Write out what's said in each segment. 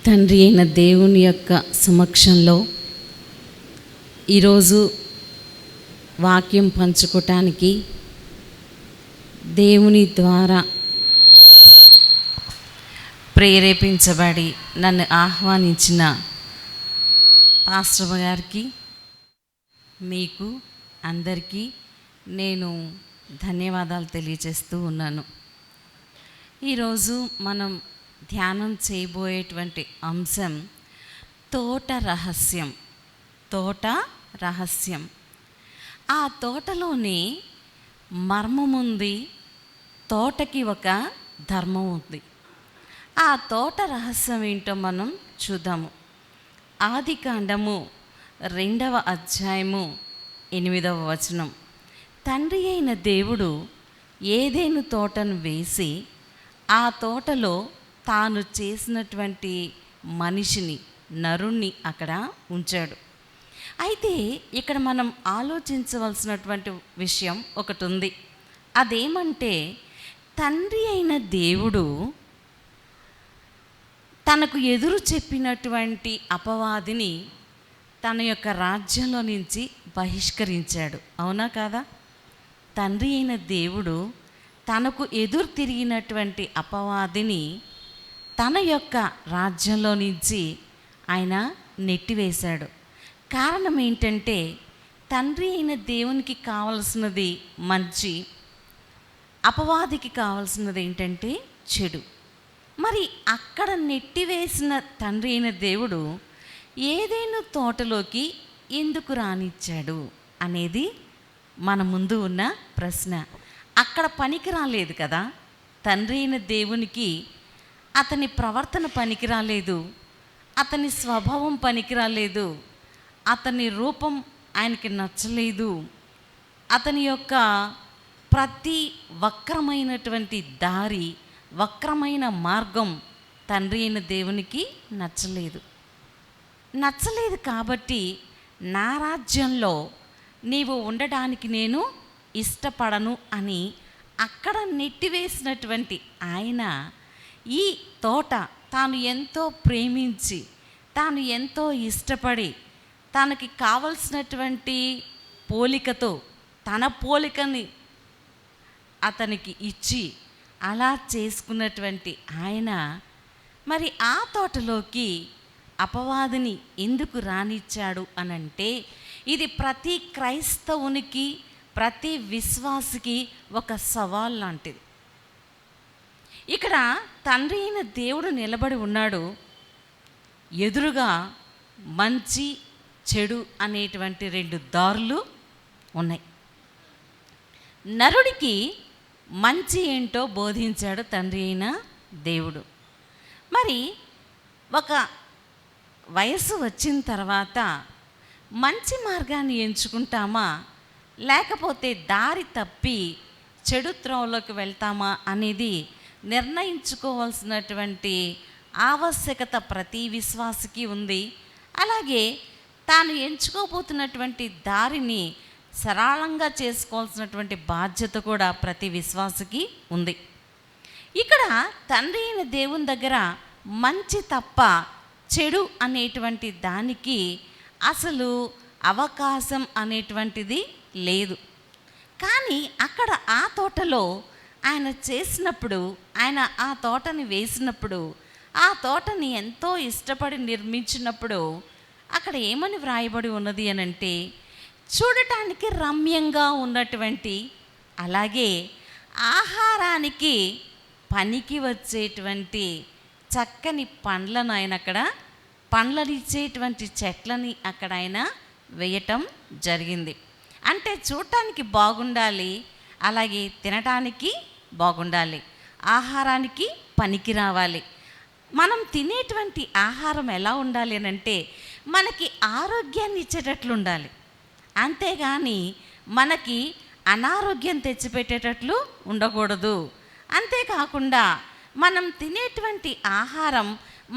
తండ్రి అయిన దేవుని యొక్క సమక్షంలో ఈరోజు వాక్యం పంచుకోవటానికి దేవుని ద్వారా ప్రేరేపించబడి నన్ను ఆహ్వానించిన పాస్టర్ గారికి మీకు అందరికీ నేను ధన్యవాదాలు తెలియజేస్తూ ఉన్నాను. ఈరోజు మనం ధ్యానం చేయబోయేటువంటి అంశం తోట రహస్యం. తోట రహస్యం. ఆ తోటలోని మర్మం ఉంది, తోటకి ఒక ధర్మం ఉంది. ఆ తోట రహస్యం ఏంటో మనం చూద్దాము. ఆదికాండము 2వ అధ్యాయము 8వ వచనం. తండ్రి అయిన దేవుడు ఏదెను తోటను వేసి ఆ తోటలో తాను చేసినటువంటి మనిషిని, నరుణ్ణి అక్కడ ఉంచాడు. అయితే ఇక్కడ మనం ఆలోచించవలసినటువంటి విషయం ఒకటి ఉంది. అదేమంటే, తండ్రి అయిన దేవుడు తనకు ఎదురు చెప్పినటువంటి అపవాదిని తన యొక్క రాజ్యంలో నుంచి బహిష్కరించాడు. అవునా కాదా? తండ్రి అయిన దేవుడు తనకు ఎదురు తిరిగినటువంటి అపవాదిని తన యొక్క రాజ్యంలో నుంచి ఆయన నెట్టివేశాడు. కారణం ఏంటంటే, తండ్రి అయిన దేవునికి కావలసినది మంచి, అపవాదికి కావలసినది ఏంటంటే చెడు. మరి అక్కడ నెట్టివేసిన తండ్రి అయిన దేవుడు ఏదైనా తోటలోకి ఎందుకు రానిచ్చాడు అనేది మన ముందు ఉన్న ప్రశ్న. అక్కడ పనికి రాలేదు కదా. తండ్రి అయిన దేవునికి అతని ప్రవర్తన పనికి రాలేదు, అతని స్వభావం పనికి రాలేదు, అతని రూపం ఆయనకి నచ్చలేదు, అతని యొక్క ప్రతి వక్రమైనటువంటి దారి, వక్రమైన మార్గం తండ్రి అయిన దేవునికి నచ్చలేదు కాబట్టి నా రాజ్యంలో నీవు ఉండడానికి నేను ఇష్టపడను అని అక్కడ నెట్టివేసినటువంటి ఆయన ఈ తోట తాను ఎంతో ప్రేమించి, తాను ఎంతో ఇష్టపడి, తనకి కావలసినటువంటి పోలికతో తన పోలికని అతనికి ఇచ్చి అలా చేసుకున్నటువంటి ఆయన మరి ఆ తోటలోకి అపవాదిని ఎందుకు రానిచ్చాడు అనంటే, ఇది ప్రతి క్రైస్తవునికి, ప్రతి విశ్వాసికి ఒక సవాల్ లాంటిది. ఇక్కడ తండ్రి అయిన దేవుడు నిలబడి ఉన్నాడు. ఎదురుగా మంచి చెడు అనేటువంటి 2 దారులు ఉన్నాయి. నరుడికి మంచి ఏంటో బోధించాడు తండ్రి అయిన దేవుడు. మరి ఒక వయస్సు వచ్చిన తర్వాత మంచి మార్గాన్ని ఎంచుకుంటామా, లేకపోతే దారి తప్పి చెడు త్రోవలోకి వెళ్తామా అనేది నిర్ణయించుకోవాల్సినటువంటి ఆవశ్యకత ప్రతి విశ్వాసికి ఉంది. అలాగే తాను ఎంచుకోబోతున్నటువంటి దారిని సరళంగా చేసుకోవాల్సినటువంటి బాధ్యత కూడా ప్రతి విశ్వాసికి ఉంది. ఇక్కడ తండ్రి అయిన దేవుని దగ్గర మంచి తప్ప చెడు అనేటువంటి దానికి అసలు అవకాశం అనేటువంటిది లేదు. కానీ అక్కడ ఆ తోటలో ఆయన చేసినప్పుడు, ఆయన ఆ తోటని వేసినప్పుడు, ఆ తోటని ఎంతో ఇష్టపడి నిర్మించినప్పుడు అక్కడ ఏమని వ్రాయబడి ఉన్నది అనంటే, చూడటానికి రమ్యంగా ఉన్నటువంటి, అలాగే ఆహారానికి పనికి వచ్చేటువంటి చక్కని పండ్లను ఆయన అక్కడ, పండ్లనిచ్చేటువంటి చెట్లని అక్కడ ఆయన వేయటం జరిగింది. అంటే చూడటానికి బాగుండాలి, అలాగే తినటానికి బాగుండాలి, ఆహారానికి పనికి రావాలి. మనం తినేటువంటి ఆహారం ఎలా ఉండాలి అనంటే, మనకి ఆరోగ్యాన్ని ఇచ్చేటట్లు ఉండాలి, అంతేగాని మనకి అనారోగ్యం తెచ్చిపెట్టేటట్లు ఉండకూడదు. అంతేకాకుండా మనం తినేటువంటి ఆహారం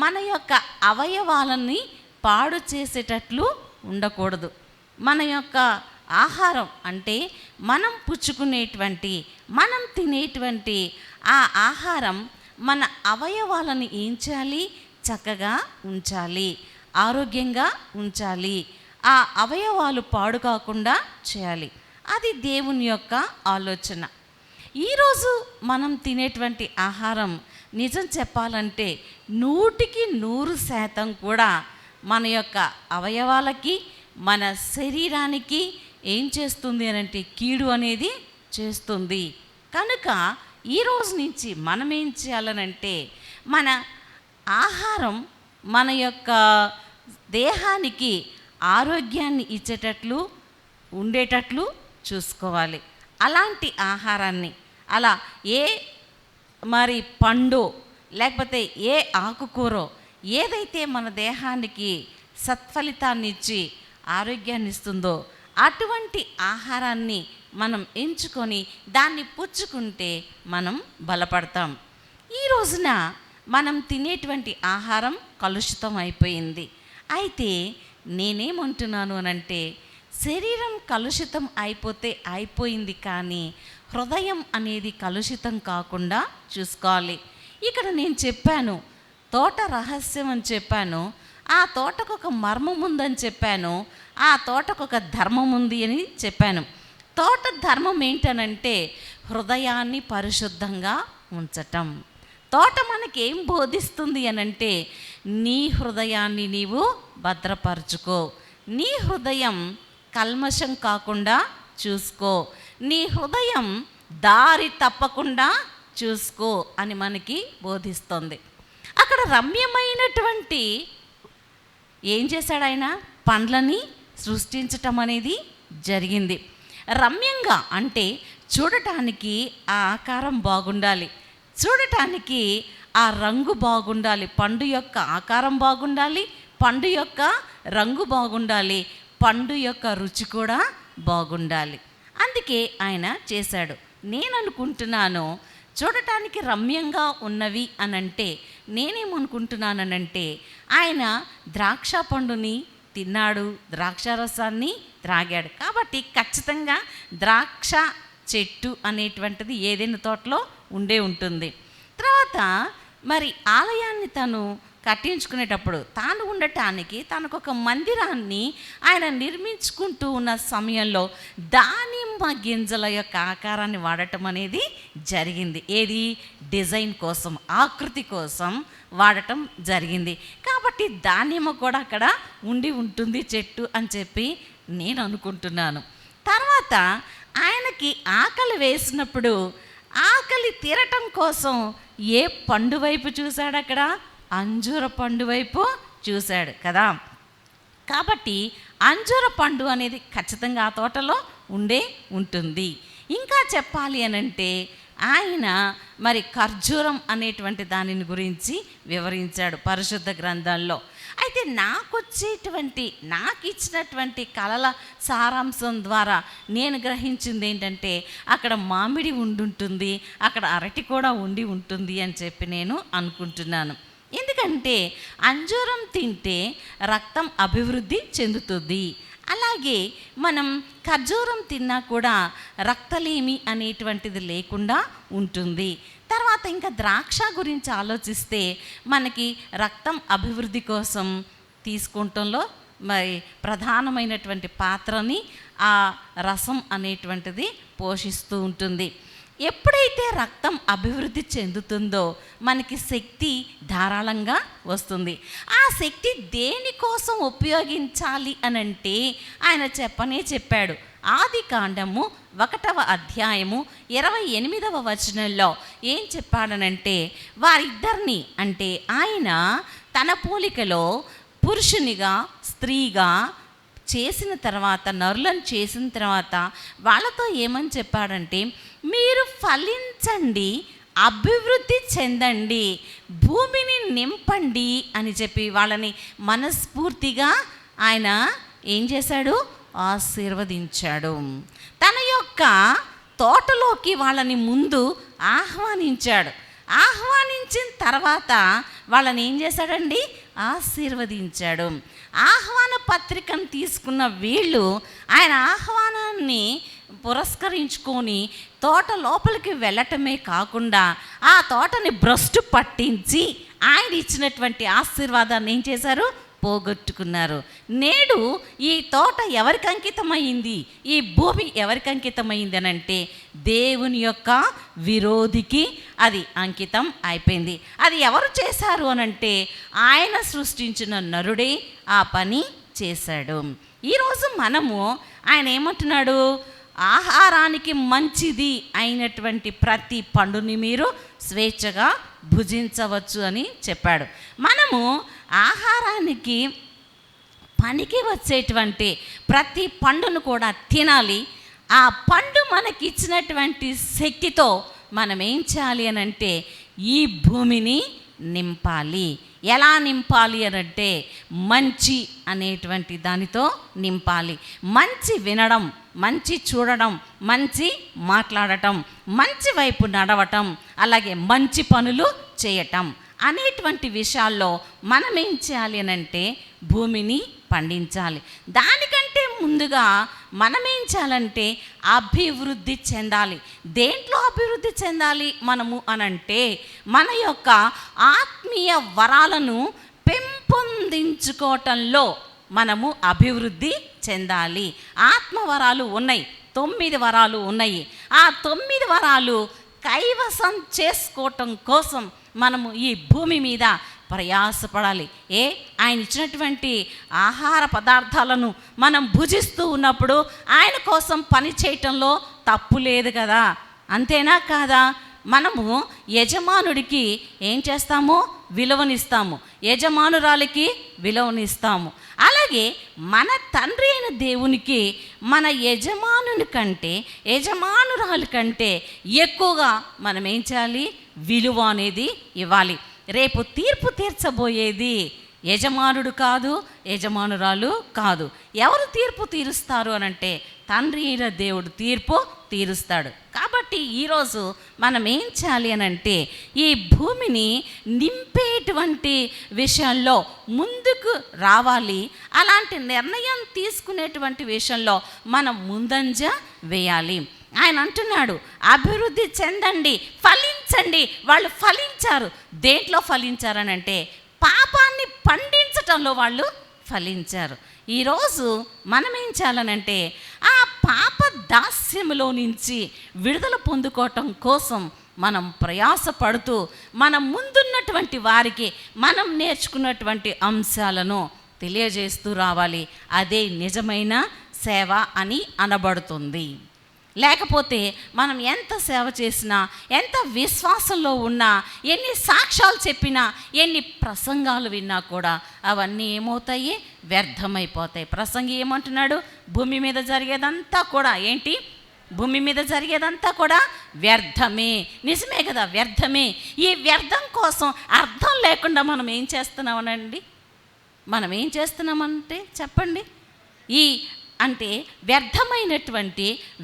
మన యొక్క అవయవాలని పాడు చేసేటట్లు ఉండకూడదు. మన యొక్క ఆహారం అంటే మనం పుచ్చుకునేటువంటి, మనం తినేటువంటి ఆ ఆహారం మన అవయవాలను ఏం చేయాలి? చక్కగా ఉంచాలి, ఆరోగ్యంగా ఉంచాలి, ఆ అవయవాలు పాడు కాకుండా చేయాలి. అది దేవుని యొక్క ఆలోచన. ఈరోజు మనం తినేటువంటి ఆహారం నిజం చెప్పాలంటే 100% కూడా మన యొక్క అవయవాలకి, మన శరీరానికి ఏం చేస్తుంది అనంటే కీడు అనేది చేస్తుంది. కనుక ఈరోజు నుంచి మనం ఏం చేయాలనంటే మన ఆహారం మన యొక్క దేహానికి ఆరోగ్యాన్ని ఇచ్చేటట్లు ఉండేటట్లు చూసుకోవాలి. అలాంటి ఆహారాన్ని అలా మరి పండు లేకపోతే ఏ ఆకుకూరో ఏదైతే మన దేహానికి సత్ఫలితాన్ని ఇచ్చి ఆరోగ్యాన్ని ఇస్తుందో అటువంటి ఆహారాన్ని మనం ఎంచుకొని దాన్ని పుచ్చుకుంటే మనం బలపడతాం. ఈ రోజున మనం తినేటువంటి ఆహారం కలుషితం అయిపోయింది. అయితే నేనేమంటున్నాను అనంటే శరీరం కలుషితం అయిపోతే అయిపోయింది, కానీ హృదయం అనేది కలుషితం కాకుండా చూసుకోవాలి. ఇక్కడ నేను చెప్పాను తోట రహస్యం అని చెప్పాను, ఆ తోటకు ఒక మర్మం ఉందని చెప్పాను, ఆ తోటకు ఒక ధర్మం ఉంది అని చెప్పాను. తోట ధర్మం ఏంటనంటే హృదయాన్ని పరిశుద్ధంగా ఉంచటం. తోట మనకేం బోధిస్తుంది అనంటే నీ హృదయాన్ని నీవు భద్రపరచుకో, నీ హృదయం కల్మషం కాకుండా చూసుకో, నీ హృదయం దారి తప్పకుండా చూసుకో అని మనకి బోధిస్తుంది. అక్కడ రమ్యమైనటువంటి ఏం చేశాడు ఆయన, పండ్లని సృష్టించటం అనేది జరిగింది. రమ్యంగా అంటే చూడటానికి ఆ ఆకారం బాగుండాలి, చూడటానికి ఆ రంగు బాగుండాలి, పండు యొక్క ఆకారం బాగుండాలి, పండు యొక్క రంగు బాగుండాలి, పండు యొక్క రుచి కూడా బాగుండాలి. అందుకే ఆయన చేశాడు. నేను అనుకుంటున్నాను చూడటానికి రమ్యంగా ఉన్నవి అనంటే నేనేమనుకుంటున్నానంటే ఆయన ద్రాక్ష పండుని తిన్నాడు, ద్రాక్ష రసాన్ని త్రాగాడు. కాబట్టి ఖచ్చితంగా ద్రాక్ష చెట్టు అనేటువంటిది ఏదైనా తోటలో ఉండే ఉంటుంది. తర్వాత మరి ఆలయాన్ని తను కట్టించుకునేటప్పుడు తాను ఉండటానికి తనకొక మందిరాన్ని ఆయన నిర్మించుకుంటూ ఉన్న సమయంలో దానిమ్మ గింజల యొక్క ఆకారాన్ని వాడటం అనేది జరిగింది. ఏది, డిజైన్ కోసం, ఆకృతి కోసం వాడటం జరిగింది. కాబట్టి దానిమ్మ కూడా అక్కడ ఉండి ఉంటుంది చెట్టు అని చెప్పి నేను అనుకుంటున్నాను. తర్వాత ఆయనకి ఆకలి వేసినప్పుడు ఆకలి తీరటం కోసం ఏ పండు వైపు చూశాడు, అక్కడ అంజూర పండు వైపు చూశాడు కదా. కాబట్టి అంజూర పండు అనేది ఖచ్చితంగా ఆ తోటలో ఉండే ఉంటుంది. ఇంకా చెప్పాలి అనంటే ఆయన మరి ఖర్జూరం అనేటువంటి దానిని గురించి వివరించాడు పరిశుద్ధ గ్రంథాల్లో. అయితే నాకు ఇచ్చినటువంటి కళల సారాంశం ద్వారా నేను గ్రహించింది ఏంటంటే అక్కడ మామిడి ఉండుంటుంది, అక్కడ అరటి కూడా ఉండి ఉంటుంది అని చెప్పి నేను అనుకుంటున్నాను. ఎందుకంటే అంజూరం తింటే రక్తం అభివృద్ధి చెందుతుంది, అలాగే మనం ఖర్జూరం తిన్నా కూడా రక్తలేమి అనేటువంటిది లేకుండా ఉంటుంది. తర్వాత ఇంకా ద్రాక్ష గురించి ఆలోచిస్తే మనకి రక్తం అభివృద్ధి కోసం తీసుకుంటంలో మరి ప్రధానమైనటువంటి పాత్రని ఆ రసం అనేటువంటిది పోషిస్తూ ఉంటుంది. ఎప్పుడైతే రక్తం అభివృద్ధి చెందుతుందో మనకి శక్తి ధారాళంగా వస్తుంది. ఆ శక్తి దేనికోసం ఉపయోగించాలి అనంటే ఆయన చెప్పాడు. ఆదికాండము 1వ అధ్యాయము 28వ వచనంలో ఏం చెప్పాడనంటే వారిద్దరిని అంటే ఆయన తన పోలికలో పురుషునిగా స్త్రీగా చేసిన తర్వాత, నరులను చేసిన తర్వాత వాళ్ళతో ఏమని చెప్పాడంటే మీరు ఫలించండి, అభివృద్ధి చెందండి, భూమిని నింపండి అని చెప్పి వాళ్ళని మనస్ఫూర్తిగా ఆయన ఏం చేశాడు, ఆశీర్వదించాడు. తన యొక్క తోటలోకి వాళ్ళని ముందు ఆహ్వానించాడు. ఆహ్వానించిన తర్వాత వాళ్ళని ఏం చేశాడండి, ఆశీర్వదించాడు. ఆహ్వాన పత్రికను తీసుకున్న వీళ్ళు ఆయన ఆహ్వానాన్ని పురస్కరించుకొని తోట లోపలికి వెళ్ళటమే కాకుండా ఆ తోటని భ్రష్టు పట్టించి ఆయన ఇచ్చినటువంటి ఆశీర్వాదాన్ని ఏం చేశారు? పోగొట్టుకున్నారు. నేడు ఈ తోట ఎవరికి అంకితమైంది, ఈ భూమి ఎవరికి అంకితమైంది అని అంటే దేవుని యొక్క విరోధికి అది అంకితం అయిపోయింది. అది ఎవరు చేశారు అనంటే ఆయన సృష్టించిన నరుడే ఆ పని చేశాడు. ఈరోజు మనము ఆయన ఏమంటున్నాడు? ఆహారానికి మంచిది అయినటువంటి ప్రతి పండుని మీరు స్వేచ్ఛగా భుజించవచ్చు అని చెప్పాడు. మనము ఆహారానికి పనికి వచ్చేటువంటి ప్రతి పండును కూడా తినాలి. ఆ పండు మనకి ఇచ్చినటువంటి శక్తితో మనం ఏం చేయాలి అని అంటే ఈ భూమిని నింపాలి. ఎలా నింపాలి అనంటే మంచి అనేటువంటి దానితో నింపాలి. మంచి వినడం, మంచి చూడడం, మంచి మాట్లాడటం, మంచి వైపు నడవటం, అలాగే మంచి పనులు చేయటం అనేటువంటి విషయాల్లో మనం ఏం చేయాలి అనంటే భూమిని పండించాలి. దానికంటే ముందుగా మనం ఏం చేయాలంటే అభివృద్ధి చెందాలి. దేంట్లో అభివృద్ధి చెందాలి మనము అనంటే మన యొక్క ఆత్మీయ వరాలను పెంపొందించుకోవటంలో మనము అభివృద్ధి చెందాలి. ఆత్మవరాలు ఉన్నాయి, 9 వరాలు ఉన్నాయి. ఆ 9 వరాలు కైవసం చేసుకోవటం కోసం మనము ఈ భూమి మీద ప్రయాసపడాలి. ఆయన ఇచ్చినటువంటి ఆహార పదార్థాలను మనం భుజిస్తూ ఉన్నప్పుడు ఆయన కోసం పని చేయటంలో తప్పు లేదు కదా, అంతేనా కాదా? మనము యజమానుడికి ఏం చేస్తాము? విలువనిస్తాము. యజమానురాలికి విలువనిస్తాము. అలాగే మన తండ్రి అయిన దేవునికి మన యజమానుని కంటే, యజమానురాలి కంటే ఎక్కువగా మనం ఏం చేయాలి? విలువ అనేది ఇవ్వాలి. రేపు తీర్పు తీర్చబోయేది యజమానుడు కాదు, యజమానురాలు కాదు. ఎవరు తీర్పు తీరుస్తారు అనంటే తండ్రి అయిన దేవుడు తీర్పు తీరుస్తాడు. కాబట్టి ఈరోజు మనం ఏం చేయాలి అనంటే ఈ భూమిని నింపేటువంటి విషయంలో ముందుకు రావాలి. అలాంటి నిర్ణయం తీసుకునేటువంటి విషయంలో మనం ముందంజ వేయాలి. ఆయన అంటున్నాడు అభివృద్ధి చెందండి, ఫలించండి. వాళ్ళు ఫలించారు. దేంట్లో ఫలించారనంటే పాపాన్ని పండించటంలో వాళ్ళు ఫలించారు. ఈరోజు మనం ఏం చేయాలనంటే ఆ పాప దాస్యములో నుంచి విడుదల పొందుకోవటం కోసం మనం ప్రయాసపడుతూ మన ముందున్నటువంటి వారికి మనం నేర్చుకున్నటువంటి అంశాలను తెలియజేస్తూ రావాలి. అదే నిజమైన సేవ అని అనబడుతుంది. లేకపోతే మనం ఎంత సేవ చేసినా, ఎంత విశ్వాసంలో ఉన్నా, ఎన్ని సాక్ష్యాలు చెప్పినా, ఎన్ని ప్రసంగాలు విన్నా కూడా అవన్నీ ఏమవుతాయి? వ్యర్థమైపోతాయి. ప్రసంగి ఏమంటున్నాడు? భూమి మీద జరిగేదంతా కూడా ఏంటి? భూమి మీద జరిగేదంతా కూడా వ్యర్థమే. నిజమే కదా, వ్యర్థమే. ఈ వ్యర్థం కోసం అర్థం లేకుండా మనం ఏం చేస్తున్నామనండి? మనం ఏం చేస్తున్నామంటే చెప్పండి. అంటే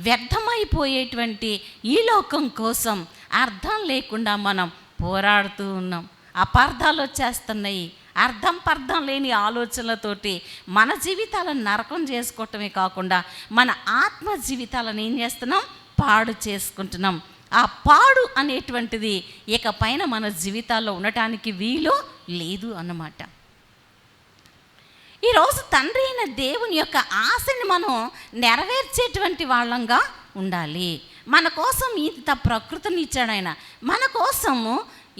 వ్యర్థమైపోయేటువంటి ఈ లోకం కోసం అర్థం లేకుండా మనం పోరాడుతూ ఉన్నాం. అపార్థాలు వచ్చేస్తున్నాయి. పర్థం లేని ఆలోచనలతోటి మన జీవితాలను నరకం చేసుకోవటమే కాకుండా మన ఆత్మ జీవితాలను ఏం చేస్తున్నాం? పాడు చేసుకుంటున్నాం. ఆ పాడు అనేటువంటిది ఇక పైన మన జీవితాల్లో ఉండటానికి వీలు లేదు అన్నమాట. ఈరోజు తండ్రి అయిన దేవుని యొక్క ఆశని మనం నెరవేర్చేటువంటి వాళ్ళంగా ఉండాలి. మన కోసం ఇంత ప్రకృతిని ఇచ్చాడు ఆయన, మన కోసము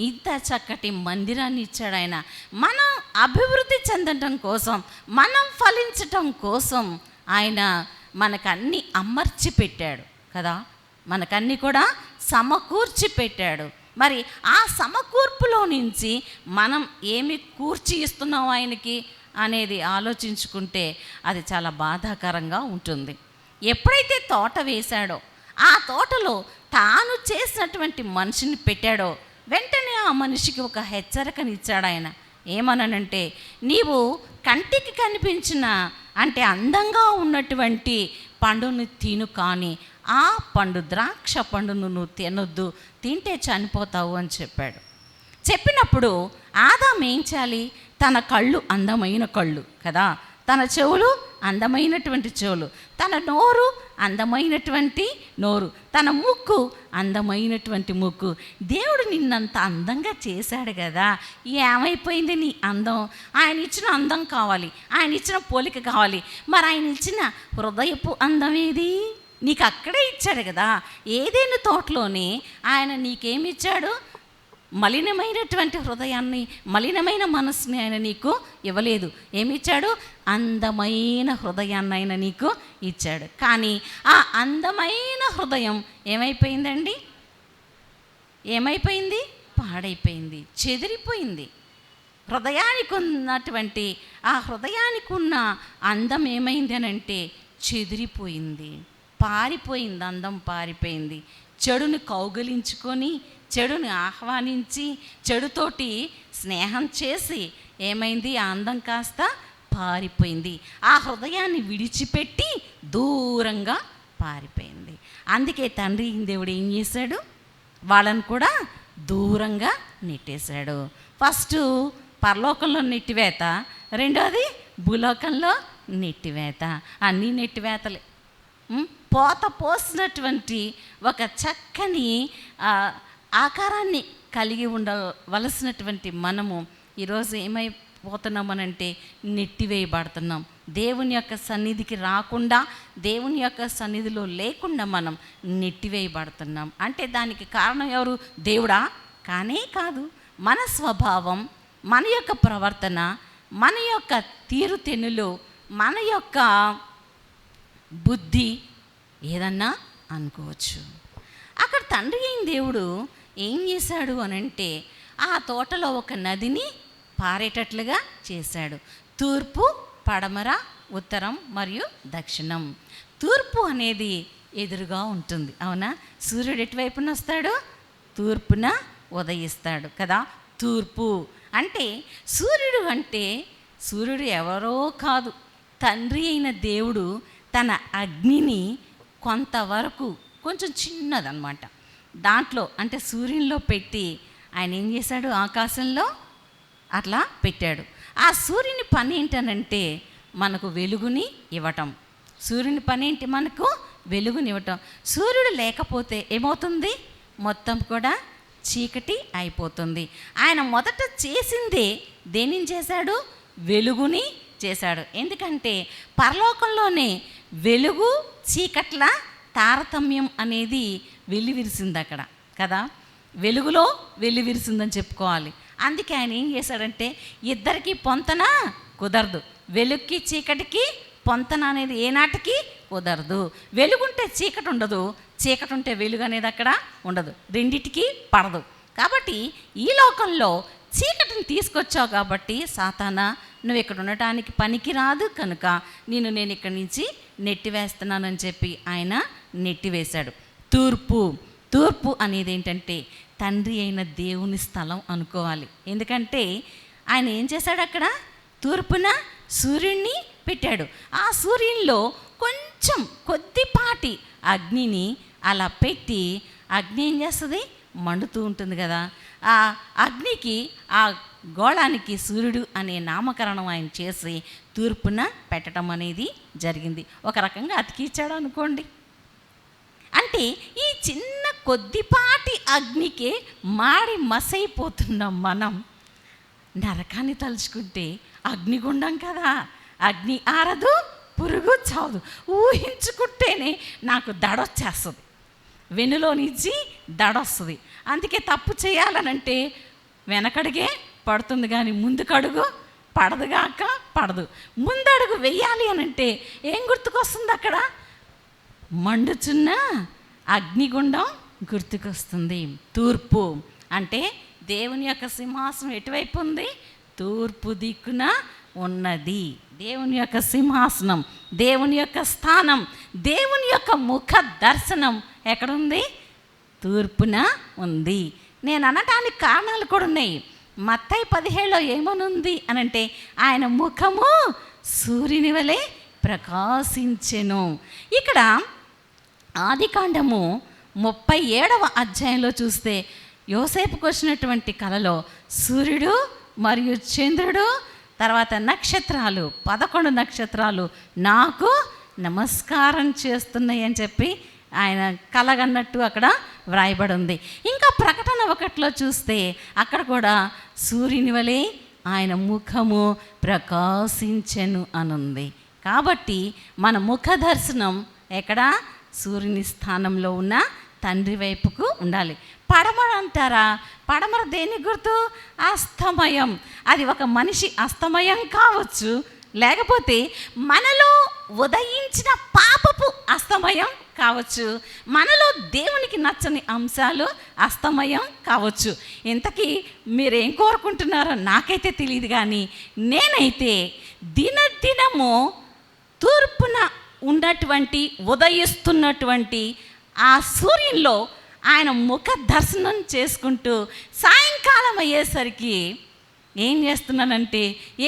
ఇంత చక్కటి మందిరాన్ని ఇచ్చాడు ఆయన. మనం అభివృద్ధి చెందటం కోసం, మనం ఫలించటం కోసం ఆయన మనకన్నీ అమర్చి పెట్టాడు కదా, మనకన్నీ కూడా సమకూర్చి పెట్టాడు. మరి ఆ సమకూర్పులో నుంచి మనం ఏమి కూర్చి ఇస్తున్నాం ఆయనకి అనేది ఆలోచించుకుంటే అది చాలా బాధాకరంగా ఉంటుంది. ఎప్పుడైతే తోట వేశాడో, ఆ తోటలో తాను చేసినటువంటి మనిషిని పెట్టాడో, వెంటనే ఆ మనిషికి ఒక హెచ్చరికనిచ్చాడు ఆయన. ఏమనంటే, నీవు కంటికి కనిపించిన అంటే అందంగా ఉన్నటువంటి పండును తిను, కానీ ఆ పండు ద్రాక్ష పండును నువ్వు తినొద్దు, తింటే చనిపోతావు అని చెప్పాడు. చెప్పినప్పుడు ఆదాము ఏం చేయాలి? తన కళ్ళు అందమైన కళ్ళు కదా, తన చెవులు అందమైనటువంటి చెవులు, తన నోరు అందమైనటువంటి నోరు, తన ముక్కు అందమైనటువంటి ముక్కు. దేవుడు నిన్నంత అందంగా చేశాడు కదా, ఏమైపోయింది నీ అందం? ఆయన ఇచ్చిన అందం కావాలి, ఆయన ఇచ్చిన పోలిక కావాలి. మరి ఆయన ఇచ్చిన హృదయపు అందం ఏది? నీకు అక్కడే ఇచ్చాడు కదా. ఏదైనా తోటలోనే ఆయన నీకేమిచ్చాడు? మలినమైనటువంటి హృదయాన్ని, మలినమైన మనసుని ఆయన నీకు ఇవ్వలేదు. ఏమిచ్చాడు? అందమైన హృదయాన్ని ఆయన నీకు ఇచ్చాడు. కానీ ఆ అందమైన హృదయం ఏమైపోయిందండి? ఏమైపోయింది? పాడైపోయింది, చెదిరిపోయింది. హృదయానికి ఉన్నటువంటి ఆ హృదయానికి ఉన్న అందం ఏమైంది అని అంటే చెదిరిపోయింది, పారిపోయింది. అందం పారిపోయింది. చెడుని కౌగలించుకొని, చెడుని ఆహ్వానించి, చెడుతోటి స్నేహం చేసి ఏమైంది? ఆ అందం కాస్త పారిపోయింది. ఆ హృదయాన్ని విడిచిపెట్టి దూరంగా పారిపోయింది. అందుకే తండ్రి దేవుడు ఏం చేశాడు? వాళ్ళని కూడా దూరంగా నెట్టేశాడు. ఫస్ట్ పరలోకంలో నెట్టివేత, రెండోది భూలోకంలో నెట్టివేత. అన్నీ నెట్టివేతలే. పోత పోసినటువంటి ఒక చక్కని ఆకారాన్ని కలిగి ఉండవలసినటువంటి మనము ఈరోజు ఏమైపోతున్నామనంటే నెట్టివేయబడుతున్నాం. దేవుని యొక్క సన్నిధికి రాకుండా, దేవుని యొక్క సన్నిధిలో లేకుండా మనం నెట్టివేయబడుతున్నాం. అంటే దానికి కారణం ఎవరు? దేవుడా? కానే కాదు. మన స్వభావం, మన యొక్క ప్రవర్తన, మన యొక్క తీరుతెన్నులు, మన యొక్క బుద్ధి ఏదన్నా అనుకోవచ్చు. అక్కడ తండ్రి అయిన దేవుడు ఏం చేశాడు అనంటే ఆ తోటలో ఒక నదిని పారేటట్లుగా చేశాడు. తూర్పు, పడమర, ఉత్తరం మరియు దక్షిణం. తూర్పు అనేది ఎదురుగా ఉంటుంది, అవునా? సూర్యుడు ఎటువైపున వస్తాడు? తూర్పున ఉదయిస్తాడు కదా. తూర్పు అంటే సూర్యుడు ఎవరో కాదు, తండ్రి అయిన దేవుడు తన అగ్నిని కొంతవరకు, కొంచెం చిన్నదన్నమాట, దాంట్లో అంటే సూర్యునిలో పెట్టి ఆయన ఏం చేశాడు? ఆకాశంలో అట్లా పెట్టాడు. ఆ సూర్యుని పని ఏంటనంటే మనకు వెలుగుని ఇవ్వటం. సూర్యుని పని ఏంటి? మనకు వెలుగుని ఇవ్వటం. సూర్యుడు లేకపోతే ఏమవుతుంది? మొత్తం కూడా చీకటి అయిపోతుంది. ఆయన మొదట చేసిందే దేనిని చేశాడు? వెలుగుని చేశాడు. ఎందుకంటే పరలోకంలోనే వెలుగు చీకట్ల తారతమ్యం అనేది వెల్లివిరిసింది అక్కడ కదా. వెలుగులో వెల్లివిరిసిందని చెప్పుకోవాలి. అందుకే ఆయన ఏం చేశాడంటే ఇద్దరికి పొంతన కుదరదు. వెలుగుకి చీకటికి పొంతన అనేది ఏనాటికి కుదరదు. వెలుగుంటే చీకటి ఉండదు, చీకటి ఉంటే వెలుగు అనేది అక్కడ ఉండదు, రెండిటికి పడదు. కాబట్టి ఈ లోకంలో చీకటిని తీసుకొచ్చావు కాబట్టి సాతానా, నువ్వు ఇక్కడ ఉండటానికి పనికి రాదు కనుక నేను ఇక్కడి నుంచి నెట్టివేస్తున్నానని చెప్పి ఆయన నెట్టివేశాడు. తూర్పు అనేది ఏంటంటే తండ్రి అయిన దేవుని స్థలం అనుకోవాలి. ఎందుకంటే ఆయన ఏం చేశాడు? అక్కడ తూర్పున సూర్యుడిని పెట్టాడు. ఆ సూర్యునిలో కొంచెం కొద్దిపాటి అగ్నిని అలా పెట్టి, అగ్ని ఏం చేస్తుంది? మండుతూ ఉంటుంది కదా. ఆ అగ్నికి, ఆ గోళానికి సూర్యుడు అనే నామకరణం ఆయన చేసి తూర్పున పెట్టడం అనేది జరిగింది. ఒక రకంగా అతికిచ్చాడు అనుకోండి. అంటే ఈ చిన్న కొద్దిపాటి అగ్నికే మాడి మసైపోతున్న మనం నరకాన్ని తలుచుకుంటే అగ్నిగుండం కదా. అగ్ని ఆరదు, పురుగు చావదు. ఊహించుకుంటేనే నాకు దడొచ్చేస్తుంది, వెన్నులో నుంచి దడొస్తుంది. అందుకే తప్పు చేయాలనంటే వెనకడుగే పడుతుంది కానీ ముందుకడుగు పడదుగాక పడదు. ముందడుగు వెయ్యాలి అనంటే ఏం గుర్తుకొస్తుంది? అక్కడ మండుచున్న అగ్నిగుండం గుర్తుకొస్తుంది. తూర్పు అంటే దేవుని యొక్క సింహాసనం ఎటువైపు ఉంది? తూర్పు దిక్కున ఉన్నది. దేవుని యొక్క సింహాసనం, దేవుని యొక్క స్థానం, దేవుని యొక్క ముఖ దర్శనం ఎక్కడుంది? తూర్పున ఉంది. నేను అనటానికి కారణాలు కూడా ఉన్నాయి. మత్తయి 17లో ఏమనుంది అనంటే ఆయన ముఖము సూర్యుని వలె ప్రకాశించెను. ఇక్కడ ఆదికాండము 37వ అధ్యాయంలో చూస్తే యోసేపుకు వచ్చినటువంటి కలలో సూర్యుడు మరియు చంద్రుడు తర్వాత నక్షత్రాలు 11 నక్షత్రాలు నాకు నమస్కారం చేస్తున్నాయి అని చెప్పి ఆయన కలగన్నట్టు అక్కడ వ్రాయబడి ఉంది. ఇంకా ప్రకటన 1లో చూస్తే అక్కడ కూడా సూర్యుని వలె ఆయన ముఖము ప్రకాశించెను అనుంది. కాబట్టి మన ముఖ దర్శనం ఎక్కడ? సూర్యుని స్థానంలో ఉన్న తండ్రి వైపుకు ఉండాలి. పడమర అంటారా? పడమర దేని గుర్తు? అస్తమయం. అది ఒక మనిషి అస్తమయం కావచ్చు, లేకపోతే మనలో ఉదయించిన పాపపు అస్తమయం కావచ్చు, మనలో దేవునికి నచ్చని అంశాలు అస్తమయం కావచ్చు. ఇంతకీ మీరేం కోరుకుంటున్నారో నాకైతే తెలియదు, కానీ నేనైతే దినదినము తూర్పున ఉన్నటువంటి ఉదయిస్తున్నటువంటి ఆ సూర్యుల్లో ఆయన ముఖ దర్శనం చేసుకుంటూ సాయంకాలం అయ్యేసరికి ఏం చేస్తున్నానంటే,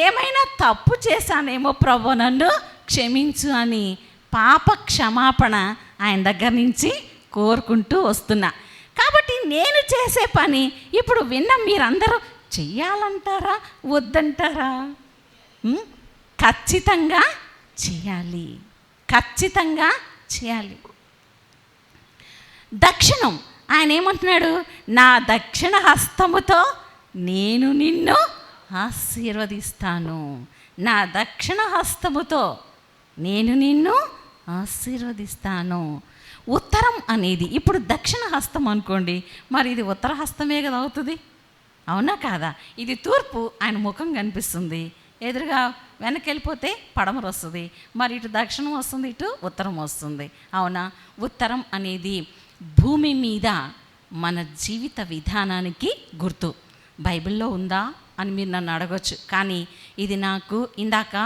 ఏమైనా తప్పు చేశానేమో ప్రభు నన్ను క్షమించు అని పాప క్షమాపణ ఆయన దగ్గర నుంచి కోరుకుంటూ వస్తున్నా. కాబట్టి నేను చేసే పని ఇప్పుడు విన్న మీరందరూ చెయ్యాలంటారా వద్దంటారా? ఖచ్చితంగా చేయాలి, ఖచ్చితంగా చేయాలి. దక్షిణం ఆయన ఏమంటున్నాడు? నా దక్షిణ హస్తముతో నేను నిన్ను ఆశీర్వదిస్తాను. నా దక్షిణ హస్తముతో నేను నిన్ను ఆశీర్వదిస్తాను. ఉత్తరం అనేది ఇప్పుడు దక్షిణ హస్తం అనుకోండి, మరి ఇది ఉత్తర హస్తమే కదా అవుతుంది, అవునా కాదా? ఇది తూర్పు, ఆయన ముఖం కనిపిస్తుంది. ఎదురుగా వెనక్కి వెళ్ళిపోతే పడమర వస్తుంది, మరి ఇటు దక్షిణం వస్తుంది, ఇటు ఉత్తరం వస్తుంది, అవునా? ఉత్తరం అనేది భూమి మీద మన జీవిత విధానానికి గుర్తు. బైబిల్లో ఉందా అని మీరు నన్ను అడగొచ్చు, కానీ ఇది నాకు ఇందాక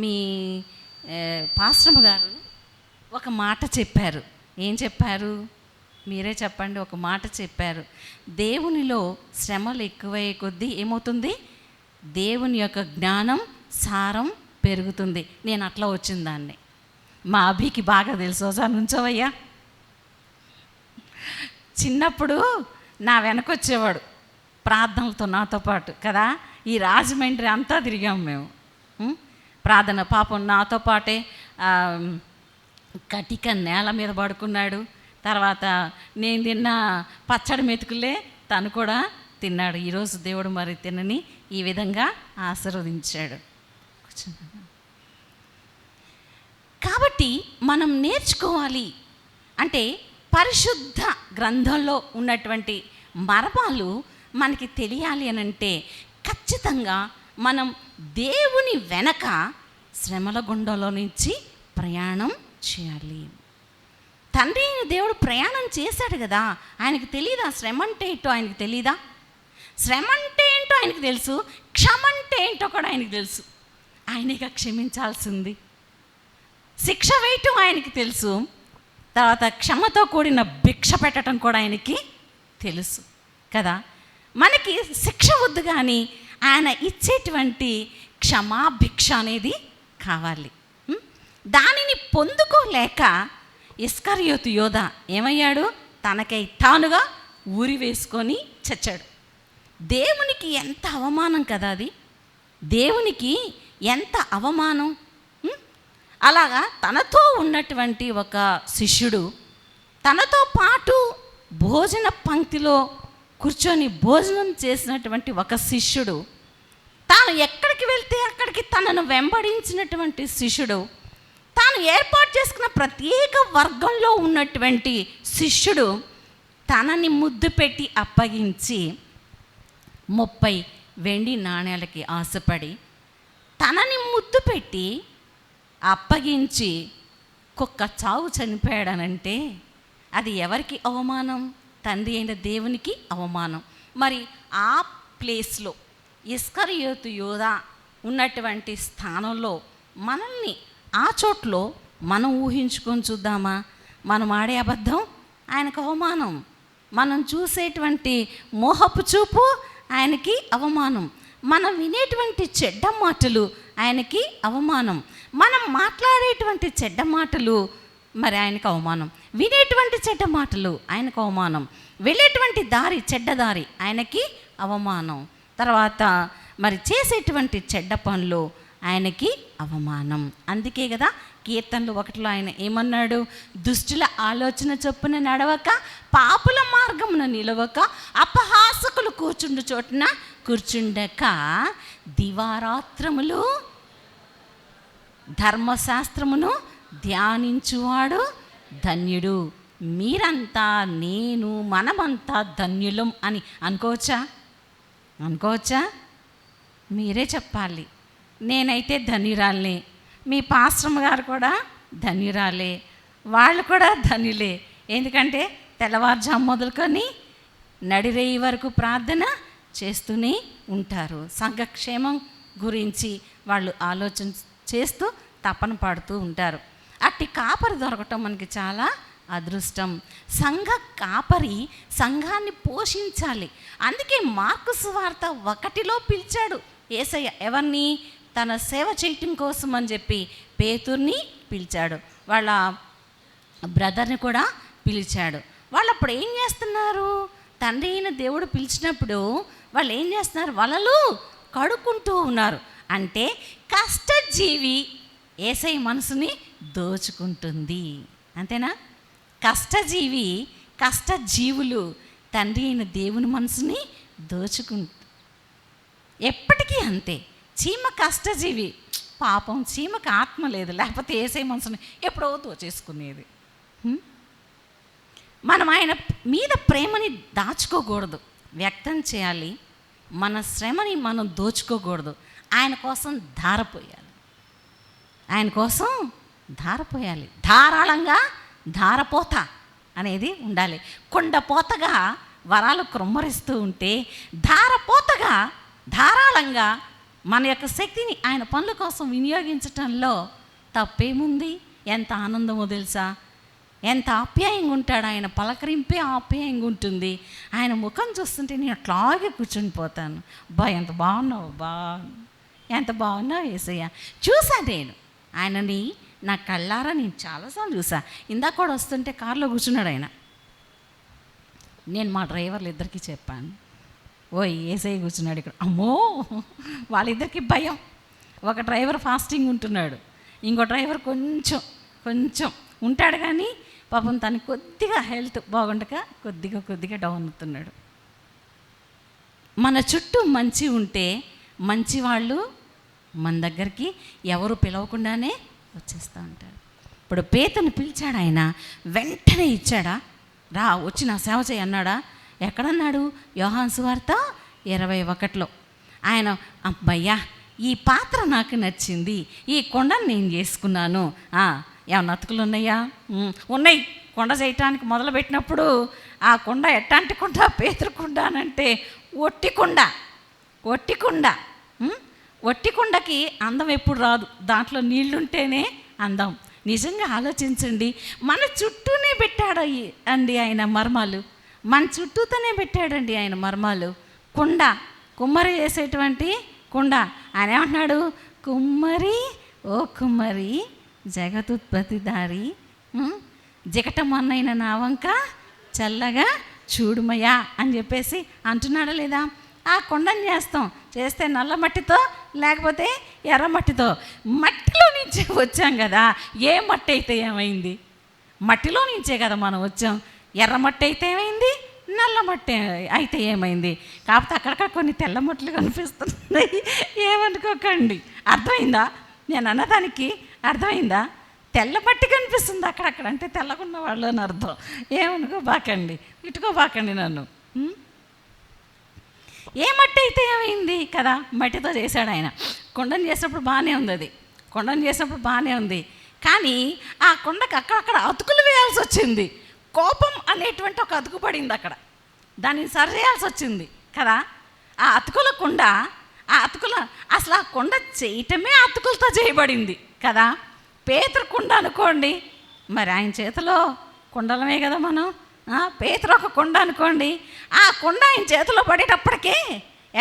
మీ పాస్టమ్ గారు ఒక మాట చెప్పారు. ఏం చెప్పారు? మీరే చెప్పండి. ఒక మాట చెప్పారు, దేవునిలో శ్రమలు ఎక్కువయ్యే కొద్దీ ఏమవుతుంది? దేవుని యొక్క జ్ఞానం సారం పెరుగుతుంది. నేను అట్లా వచ్చిన దాన్ని, మా అభికి బాగా తెలుసు. ఒకసారి నుంచోవయ్యా. చిన్నప్పుడు నా వెనకొచ్చేవాడు ప్రార్థనలతో నాతో పాటు కదా. ఈ రాజమండ్రి అంతా తిరిగాము మేము ప్రార్థన. పాపం నాతో పాటే కటిక నేల మీద పడుకున్నాడు. తర్వాత నేను తిన్న పచ్చడి మెతుకులే తను కూడా తిన్నాడు. ఈరోజు దేవుడు మరి తినని ఈ విధంగా ఆశీర్వదించాడు. కాబట్టి మనం నేర్చుకోవాలి అంటే పరిశుద్ధ గ్రంథంలో ఉన్నటువంటి మర్మాలు మనకి తెలియాలి అని అంటే ఖచ్చితంగా మనం దేవుని వెనక శ్రమల గుండంలో నుంచి ప్రయాణం చేయాలి. తండ్రి అయిన దేవుడు ప్రయాణం చేశాడు కదా, ఆయనకు తెలీదా శ్రమ అంటే ఏంటో? ఆయనకు తెలీదా? శ్రమ అంటే ఏంటో ఆయనకు తెలుసు, క్షమ అంటే ఏంటో కూడా ఆయనకు తెలుసు. ఆయనగా క్షమించాల్సింది, శిక్ష వేయటం ఆయనకి తెలుసు, తర్వాత క్షమతో కూడిన భిక్ష పెట్టడం కూడా ఆయనకి తెలుసు కదా. మనకి శిక్ష వద్దు, కానీ ఆయన ఇచ్చేటువంటి క్షమాభిక్ష అనేది కావాలి. దానిని పొందుకోలేక ఇస్కరియోతు యోధ ఏమయ్యాడు? తనకై తానుగా ఊరి వేసుకొని చచ్చాడు. దేవునికి ఎంత అవమానం కదా అది, దేవునికి ఎంత అవమానం. అలాగా తనతో ఉన్నటువంటి ఒక శిష్యుడు, తనతో పాటు భోజన పంక్తిలో కూర్చొని భోజనం చేసినటువంటి ఒక శిష్యుడు, తాను ఎక్కడికి వెళ్తే అక్కడికి తనను వెంబడించినటువంటి శిష్యుడు, తాను ఏర్పాటు చేసుకున్న ప్రత్యేక వర్గంలో ఉన్నటువంటి శిష్యుడు తనని ముద్దు పెట్టి అప్పగించి 30 వెండి నాణేలకి ఆశపడి తనని ముద్దు పెట్టి అప్పగించి కుక్క చావు చనిపోయాడనంటే అది ఎవరికి అవమానం? తండ్రి అయిన దేవునికి అవమానం. మరి ఆ ప్లేస్లో ఇస్కరియోతు యోధ ఉన్నటువంటి స్థానంలో మనల్ని ఆ చోట్లో మనం ఊహించుకొని చూద్దామా? మనం ఆడే అబద్ధం ఆయనకు అవమానం, మనం చూసేటువంటి మోహపు చూపు ఆయనకి అవమానం, మనం వినేటువంటి చెడ్డ మాటలు ఆయనకి అవమానం, మనం మాట్లాడేటువంటి చెడ్డ మాటలు మరి ఆయనకు అవమానం, వినేటువంటి చెడ్డ మాటలు ఆయనకు అవమానం, వెళ్ళేటువంటి దారి చెడ్డ దారి ఆయనకి అవమానం. తర్వాత మరి చేసేటువంటి చెడ్డ పనులు ఆయనకి అవమానం. అందుకే కదా కీర్తనలు 1లో ఆయన ఏమన్నాడు? దుష్టుల ఆలోచన చొప్పున నడవక, పాపుల మార్గమున నిలవక, అపహాసకులు కూర్చుండు చోటున కూర్చుండక, దివారాత్రములు ధర్మశాస్త్రమును ధ్యానించువాడు ధన్యుడు. మీరంతా, నేను, మనమంతా ధన్యులం అని అనుకోవచ్చా? మీరే చెప్పాలి. నేనైతే ధన్యురాలే, మీ పాస్టర్ గారు కూడా ధన్యురాలే, వాళ్ళు కూడా ధన్యులే. ఎందుకంటే తెల్లవారుజాము మొదలుకొని నడిరేయి వరకు ప్రార్థన చేస్తూనే ఉంటారు. సంఘక్షేమం గురించి వాళ్ళు ఆలోచన చేస్తూ తపన పడుతూ ఉంటారు. అట్టి కాపరి దొరకటం మనకి చాలా అదృష్టం. సంఘ కాపరి సంఘాన్ని పోషించాలి. అందుకే మార్కు సువార్త 1లో పిలిచాడు యేసయ్య. ఎవరిని? తన సేవ చేయటం కోసం అని చెప్పి పేతుర్ని పిలిచాడు, వాళ్ళ బ్రదర్ని కూడా పిలిచాడు. వాళ్ళు అప్పుడు ఏం చేస్తున్నారు? తండ్రి అయిన దేవుడు పిలిచినప్పుడు వాళ్ళు ఏం చేస్తున్నారు? వలలు కడుక్కుంటూ ఉన్నారు. అంటే కష్టజీవి యేసయ్య మనసుని దోచుకుంటుంది. అంతేనా? కష్టజీవులు తండ్రి అయిన దేవుని మనసుని ఎప్పటికీ అంతే. చీమ కష్టజీవి, పాపం చీమకు ఆత్మ లేదు, లేకపోతే యేసయ్య మనసుని ఎప్పుడో దోచేసుకునేది. మనం ఆయన మీద ప్రేమని దాచుకోకూడదు, వ్యక్తం చేయాలి. మన శ్రమని మనం దోచుకోకూడదు. ఆయన కోసం ధారపోయాలి. ధారాళంగా ధారపోత అనేది ఉండాలి. కొండపోతగా వరాలు కృమ్మరిస్తూ ఉంటే, ధారపోతగా ధారాళంగా మన యొక్క శక్తిని ఆయన పనుల కోసం వినియోగించటంలో తప్పేముంది? ఎంత ఆనందమో తెలుసా? ఎంత ఆప్యాయంగా ఉంటాడు ఆయన. పలకరింపే ఆప్యాయంగా ఉంటుంది. ఆయన ముఖం చూస్తుంటే నేను అట్లాగే కూర్చుని పోతాను. ఎంత బాగున్నావు యేసయ్య. చూసా నేను ఆయనని, నా కళ్ళారా నేను చాలాసార్లు చూసా. ఇందాక కూడా వస్తుంటే కారులో కూర్చున్నాడు ఆయన. నేను మా డ్రైవర్లు ఇద్దరికి చెప్పాను, యేసయ్య కూర్చున్నాడు ఇక్కడ. అమ్మో, వాళ్ళిద్దరికి భయం. ఒక డ్రైవర్ ఫాస్టింగ్ ఉంటున్నాడు, ఇంకో డ్రైవర్ కొంచెం ఉంటాడు, కానీ పాపం తను కొద్దిగా హెల్త్ బాగుండక కొద్దిగా డౌన్ అవుతున్నాడు. మన చుట్టూ మంచి ఉంటే మంచి వాళ్ళు మన దగ్గరికి ఎవరు పిలవకుండానే వచ్చేస్తూ ఉంటారు. ఇప్పుడు పేతుని పిలిచాడు ఆయన, వెంటనే ఇచ్చాడా? రా వచ్చి నా సేవ చేయి అన్నాడా? ఎక్కడన్నాడు? యోహాను సువార్త 21లో ఆయన, అబ్బయ్యా ఈ పాత్ర నాకు నచ్చింది, ఈ కొండను నేను చేసుకున్నాను. ఏమన్నా అతుకులు ఉన్నాయా? ఉన్నాయి. కొండ చేయటానికి మొదలుపెట్టినప్పుడు ఆ కొండ ఎట్టాంటి కొండ? పేతురు కొండ అనంటే ఒట్టి కుండకి అందం ఎప్పుడు రాదు, దాంట్లో నీళ్లుంటేనే అందం. నిజంగా ఆలోచించండి. మన చుట్టూనే పెట్టాడు అండి ఆయన మర్మాలు, మన చుట్టూతోనే పెట్టాడండి ఆయన మర్మాలు. కుమ్మరి చేసేటువంటి కుండ. ఆయన ఏమంటున్నాడు? కుమ్మరి జగతుత్పత్తిదారి, జికటమన్నైన నా వంక చల్లగా చూడుమయ్యా అని చెప్పేసి అంటున్నాడా లేదా? ఆ కొండను చేస్తే నల్ల మట్టితో లేకపోతే ఎర్ర మట్టితో. మట్టిలో నుంచే వచ్చాం కదా, ఏ మట్టి అయితే ఏమైంది? మట్టిలో నుంచే కదా మనం వచ్చాం. ఎర్ర మట్టి అయితే ఏమైంది, నల్ల మట్టి అయితే ఏమైంది? కాకపోతే అక్కడక్కడ కొన్ని తెల్ల మట్టలు కనిపిస్తున్నాయి, ఏమనుకోకండి. అర్థమైందా నేను అన్నదానికి? అర్థమైందా? తెల్ల మట్టి కనిపిస్తుంది అక్కడక్కడ, అంటే తెల్లగున్న వాళ్ళు అని అర్థం. ఏమనుకోబాకండి, ఇటుకోబాకండి నన్ను. ఏ మట్టి అయితే ఏమైంది కదా, మట్టితో చేశాడు ఆయన. కొండను చేసినప్పుడు బాగానే ఉంది, కానీ ఆ కొండకు అక్కడక్కడ అతుకులు వేయాల్సి వచ్చింది. కోపం అనేటువంటి ఒక అతుకు పడింది అక్కడ, దాన్ని సరి చేయాల్సి వచ్చింది కదా. ఆ అతుకుల కొండ, అసలు ఆ కొండ చేయటమే అతుకులతో చేయబడింది కదా. పేతురు కుండ అనుకోండి, మరి ఆయన చేతిలో కుండలమే కదా మనం. పేతురు ఒక కుండ అనుకోండి, ఆ కుండ ఆయన చేతిలో పడేటప్పటికే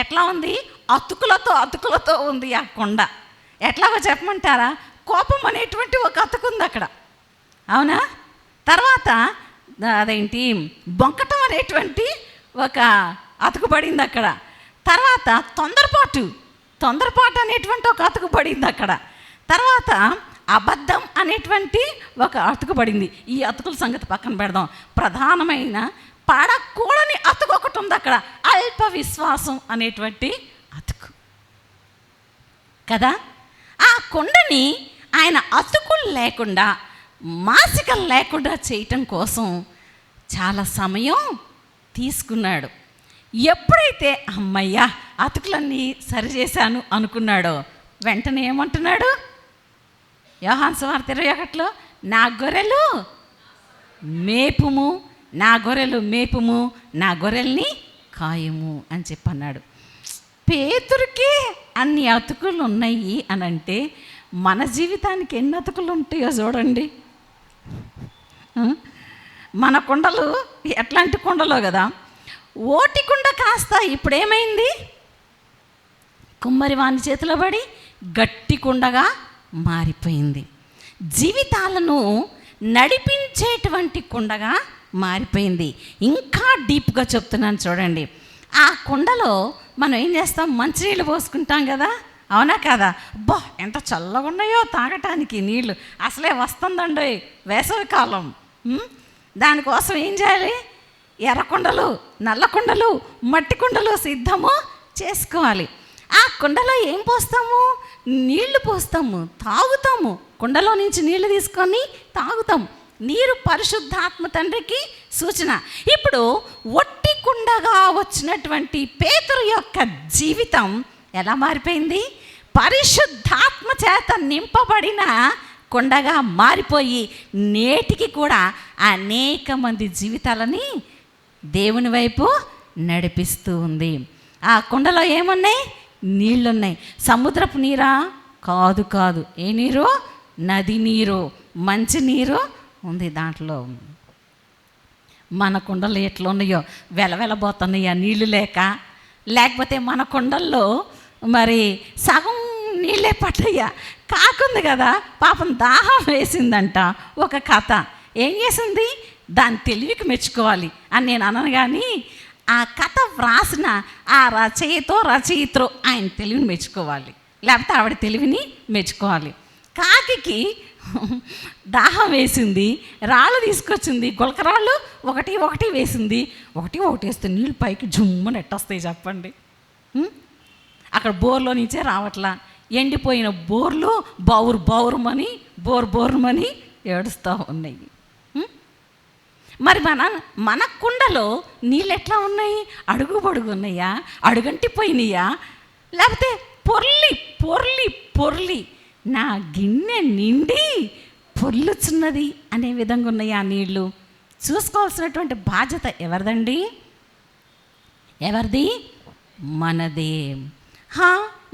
ఎట్లా ఉంది? అతుకులతో ఉంది ఆ కుండ. ఎట్లాగో చెప్పమంటారా? కోపం అనేటువంటి ఒక అతుకుంది అక్కడ, అవునా? తర్వాత అదేంటి, బొంకటం అనేటువంటి ఒక అతుకుపడింది అక్కడ. తర్వాత తొందరపాటు అనేటువంటి ఒక అతుకు పడింది అక్కడ. తర్వాత అబద్ధం అనేటువంటి ఒక అతుకు పడింది. ఈ అతుకుల సంగతి పక్కన పెడదాం. ప్రధానమైన పడకూడని అతుకు ఒకటి ఉంది అక్కడ, అల్ప విశ్వాసం అనేటువంటి అతుకు కదా. ఆ కుండని ఆయన అతుకులు లేకుండా, మాసికలు లేకుండా చేయటం కోసం చాలా సమయం తీసుకున్నాడు. ఎప్పుడైతే అమ్మయ్యా అతుకులన్నీ సరిచేశాను అనుకున్నాడో, వెంటనే ఏమంటున్నాడు యోహాను సువార్త 21లో, నా గొర్రెలు మేపుము, నా గొర్రెలు మేపుము, నా గొర్రెల్ని కాయము అని చెప్పన్నాడు. పేతురుకి అన్ని అతుకులు ఉన్నాయి అని అంటే మన జీవితానికి ఎన్ని అతుకులు ఉంటాయో చూడండి. మన కుండలు ఎట్లాంటి కుండలో కదా. ఓటి కుండ కాస్త ఇప్పుడేమైంది, కుమ్మరి వాని చేతిలో పడి గట్టి కుండగా మారిపోయింది. జీవితాలను నడిపించేటువంటి కుండగా మారిపోయింది. ఇంకా డీప్గా చెప్తున్నాను చూడండి. ఆ కుండలో మనం ఏం చేస్తాం, మంచినీళ్ళు పోసుకుంటాం కదా, అవునా కదా. బా ఎంత చల్లగా ఉన్నాయో తాగటానికి నీళ్ళు. అసలే వస్తుందండి వేసవి కాలం. దానికోసం ఏం చేయాలి, ఎర్ర కుండలు, నల్ల కుండలు, మట్టి కుండలు సిద్ధము చేసుకోవాలి. ఆ కుండలో ఏం పోస్తాము, నీళ్లు పోస్తాము, తాగుతాము. కుండలో నుంచి నీళ్లు తీసుకొని తాగుతాము. నీరు పరిశుద్ధాత్మ తండ్రికి సూచన. ఇప్పుడు ఒట్టి కుండగా వచ్చినటువంటి పేతురు యొక్క జీవితం ఎలా మారిపోయింది, పరిశుద్ధాత్మ చేత నింపబడిన కుండగా మారిపోయి నేటికి కూడా అనేక మంది జీవితాలని దేవుని వైపు నడిపిస్తూ ఉంది. ఆ కుండలో ఏమున్నాయి, నీళ్ళున్నాయి. సముద్రపు నీరా కాదు కాదు, ఏ నీరు, నది నీరు, మంచి నీరు ఉంది దాంట్లో. మన కుండలు ఎట్లా ఉన్నాయో వెలవెలబోతున్నాయి ఆ నీళ్ళు లేకపోతే మన కుండల్లో మరి సగం నీళ్ళే పట్టయ్యా. కాకుంది కదా, పాపం దాహం వేసిందంట. ఒక కథ ఏం చేసింది, దాని తెలివికి మెచ్చుకోవాలి అని నేను అనను, కానీ ఆ కథ వ్రాసిన ఆ రచయిత్రో ఆయన తెలివిని మెచ్చుకోవాలి, లేకపోతే ఆవిడ తెలివిని మెచ్చుకోవాలి. కాకి దాహం వేసింది, రాళ్ళు తీసుకొచ్చింది, గులకరాళ్ళు ఒకటి వేసింది. ఒకటి వేస్తే నీళ్ళు పైకి జుమ్మని ఎట్టొస్తాయి చెప్పండి. అక్కడ బోర్లో నుంచే రావట్లా. ఎండిపోయిన బోర్లు బౌరుమని బోరుమని ఏడుస్తూ ఉన్నాయి. మరి మన కుండలో నీళ్ళు ఎట్లా ఉన్నాయి, అడుగు పొడుగు ఉన్నాయా, అడుగంటిపోయినాయా, లేకపోతే పొర్లి నా గిన్నె నిండి పొర్లుచున్నది అనే విధంగా ఉన్నాయి ఆ నీళ్ళు. చూసుకోవాల్సినటువంటి బాధ్యత ఎవరిదండి, ఎవరిది, మనదే.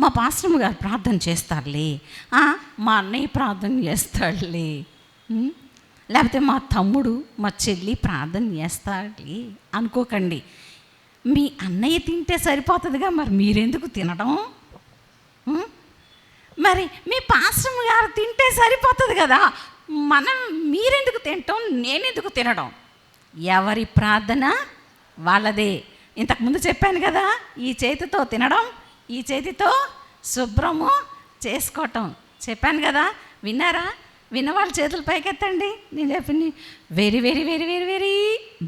మా పాస్టర్ గారు ప్రార్థన చేస్తారులే, మా అన్నయ్య ప్రార్థన చేస్తాడులే, లేకపోతే మా తమ్ముడు మా చెల్లి ప్రార్థన చేస్తాడులే అనుకోకండి. మీ అన్నయ్య తింటే సరిపోతుందిగా, మరి మీరెందుకు తినడం? మరి మీ పాస్టర్ గారు తింటే సరిపోతుంది కదా, మీరెందుకు తినటం, నేనెందుకు తినడం? ఎవరి ప్రార్థన వాళ్ళదే. ఇంతకుముందు చెప్పాను కదా, ఈ చేతితో తినడం, ఈ చేతితో శుభ్రము చేసుకోవటం చెప్పాను కదా. విన్నారా? విన్నవాళ్ళ చేతులు పైకెత్తండి. నేను చెప్పింది very very very very very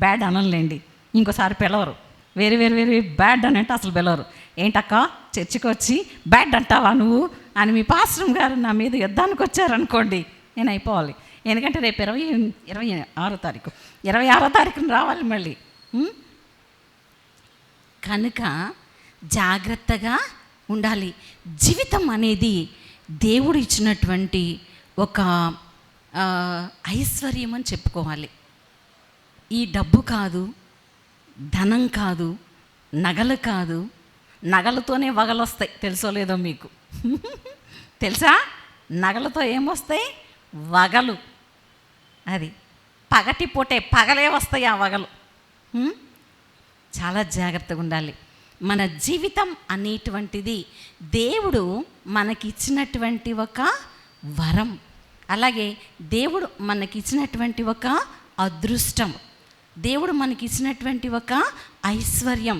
bad అనలేండి, ఇంకోసారి పిలవరు. వెరీ వెరీ వెరీ బ్యాడ్ అని అంటే అసలు పిలవరు. ఏంటక్క చర్చికి వచ్చి బ్యాడ్ అంటావా నువ్వు అని మీ పాస్టర్ గారు నా మీద యుద్ధానికి వచ్చారనుకోండి, నేను అయిపోవాలి. ఎందుకంటే రేపు 26వ తారీఖున రావాలి మళ్ళీ. కనుక జాగ్రత్తగా ఉండాలి. జీవితం అనేది దేవుడు ఇచ్చినటువంటి ఒక ఐశ్వర్యం అని చెప్పుకోవాలి. ఈ డబ్బు కాదు, ధనం కాదు, నగలు కాదు. నగలతోనే వగలొస్తాయి, తెలుసో లేదో మీకు. తెలుసా? నగలతో ఏమొస్తాయి? వగలు. అది పగలే వస్తాయి ఆ వగలు. చాలా జాగ్రత్తగా ఉండాలి. మన జీవితం అనేటువంటిది దేవుడు మనకిచ్చినటువంటి ఒక వరం, అలాగే దేవుడు మనకిచ్చినటువంటి ఒక అదృష్టం, దేవుడు మనకిచ్చినటువంటి ఒక ఐశ్వర్యం.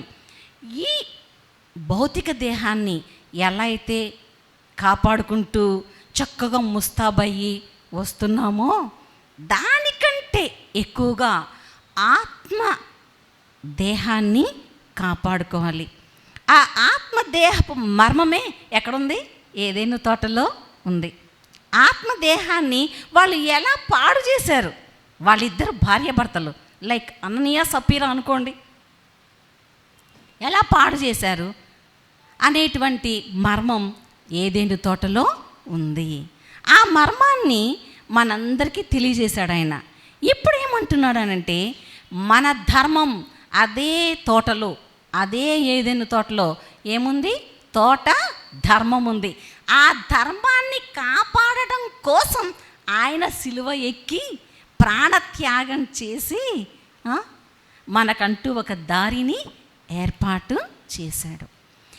ఈ భౌతిక దేహాన్ని ఎలా అయితే కాపాడుకుంటూ చక్కగా ముస్తాబయ్యి వస్తున్నామో దానికంటే ఎక్కువగా ఆత్మ దేహాన్ని కాపాడుకోవాలి. ఆ ఆత్మదేహపు మర్మమే ఎక్కడుంది? ఏదైనా తోటలో ఉంది. ఆత్మదేహాన్ని వాళ్ళు ఎలా పాడు చేశారు? వాళ్ళిద్దరు భార్యాభర్తలు, లైక్ అననీయ సపీరా అనుకోండి, ఎలా పాడు చేశారు అనేటువంటి మర్మం ఏదైనా తోటలో ఉంది. ఆ మర్మాన్ని మనందరికీ తెలియజేశాడు ఆయన. ఇప్పుడు ఏమంటున్నాడనంటే మన ధర్మం అదే తోటలో, అదే ఏదైనా తోటలో ఏముంది? తోట ధర్మం ఉంది. ఆ ధర్మాన్ని కాపాడటం కోసం ఆయన సిలువ ఎక్కి ప్రాణత్యాగం చేసి మనకంటూ ఒక దారిని ఏర్పాటు చేశాడు.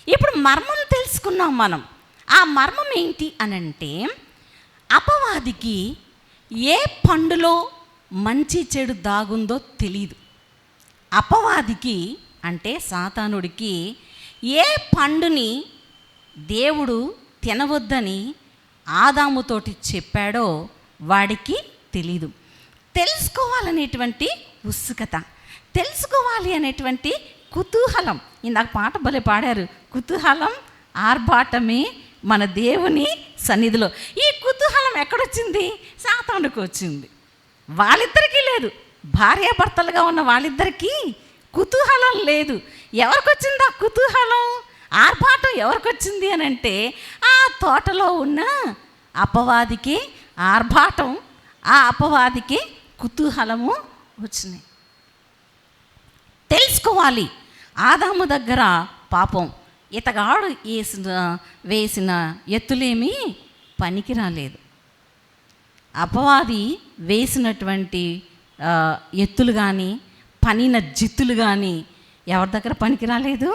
ఇప్పుడు మర్మం తెలుసుకున్నాం మనం. ఆ మర్మం ఏంటి అనంటే అపవాదికి ఏ పండులో మంచి చెడు దాగుందో తెలియదు. అపవాదికి అంటే సాతానుడికి ఏ పండుని దేవుడు తినవద్దని ఆదాముతోటి చెప్పాడో వాడికి తెలీదు. తెలుసుకోవాలనేటువంటి ఉత్సుకత, తెలుసుకోవాలి అనేటువంటి కుతూహలం. ఇందాక పాట భలే పాడారు, కుతూహలం ఆర్భాటమే మన దేవుని సన్నిధిలో. ఈ కుతూహలం ఎక్కడొచ్చింది? సాతానుడికి వచ్చింది. వాళ్ళిద్దరికీ లేదు. భార్యాభర్తలుగా ఉన్న వాళ్ళిద్దరికీ కుతూహలం లేదు. ఎవరికి వచ్చింది ఆ కుతూహలం, ఆర్భాటం ఎవరికి వచ్చింది అని అంటే ఆ తోటలో ఉన్న అపవాదికి ఆర్భాటం, ఆ అపవాదికి కుతూహలము వచ్చినాయి. తెలుసుకోవాలి. ఆదాము దగ్గర పాపం ఇతగాడు వేసిన ఎత్తులేమీ పనికి రాలేదు. అపవాది వేసినటువంటి ఎత్తులు కానీ పనిన జిత్తులు కానీ ఎవరి దగ్గర పనికి రాలేదు?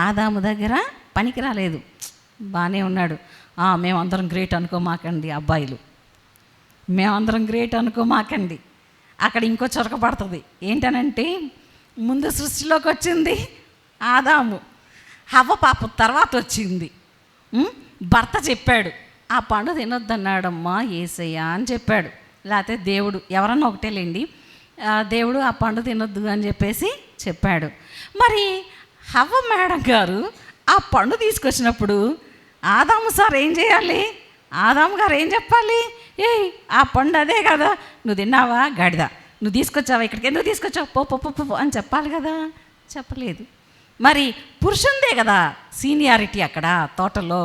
ఆదాము దగ్గర పనికి రాలేదు. బాగానే ఉన్నాడు. మేమందరం గ్రేట్ అనుకోమాకండి అబ్బాయిలు, మేమందరం గ్రేట్ అనుకోమాకండి. అక్కడ ఇంకో చొరక పడుతుంది. ఏంటనంటే ముందు సృష్టిలోకి వచ్చింది ఆదాము, హవ్వ పాపం తర్వాత వచ్చింది. భర్త చెప్పాడు ఆ పండు తినొద్దన్నాడమ్మా యేసయ్య అని చెప్పాడు. లేకపోతే దేవుడు, ఎవరన్నా ఒకటేలేండి, దేవుడు ఆ పండు తినొద్దు అని చెప్పేసి చెప్పాడు. మరి హవ్వ మేడం గారు ఆ పండు తీసుకొచ్చినప్పుడు ఆదాము సార్ ఏం చేయాలి? ఆదాము గారు ఏం చెప్పాలి? ఆ పండు అదే కదా, నువ్వు తిన్నావా గాడిద, నువ్వు తీసుకొచ్చావా ఇక్కడికి, ఎందుకు తీసుకొచ్చావు, పో పో పో పో అని చెప్పాలి కదా. చెప్పలేదు. మరి పురుషుందే కదా సీనియారిటీ అక్కడ తోటలో.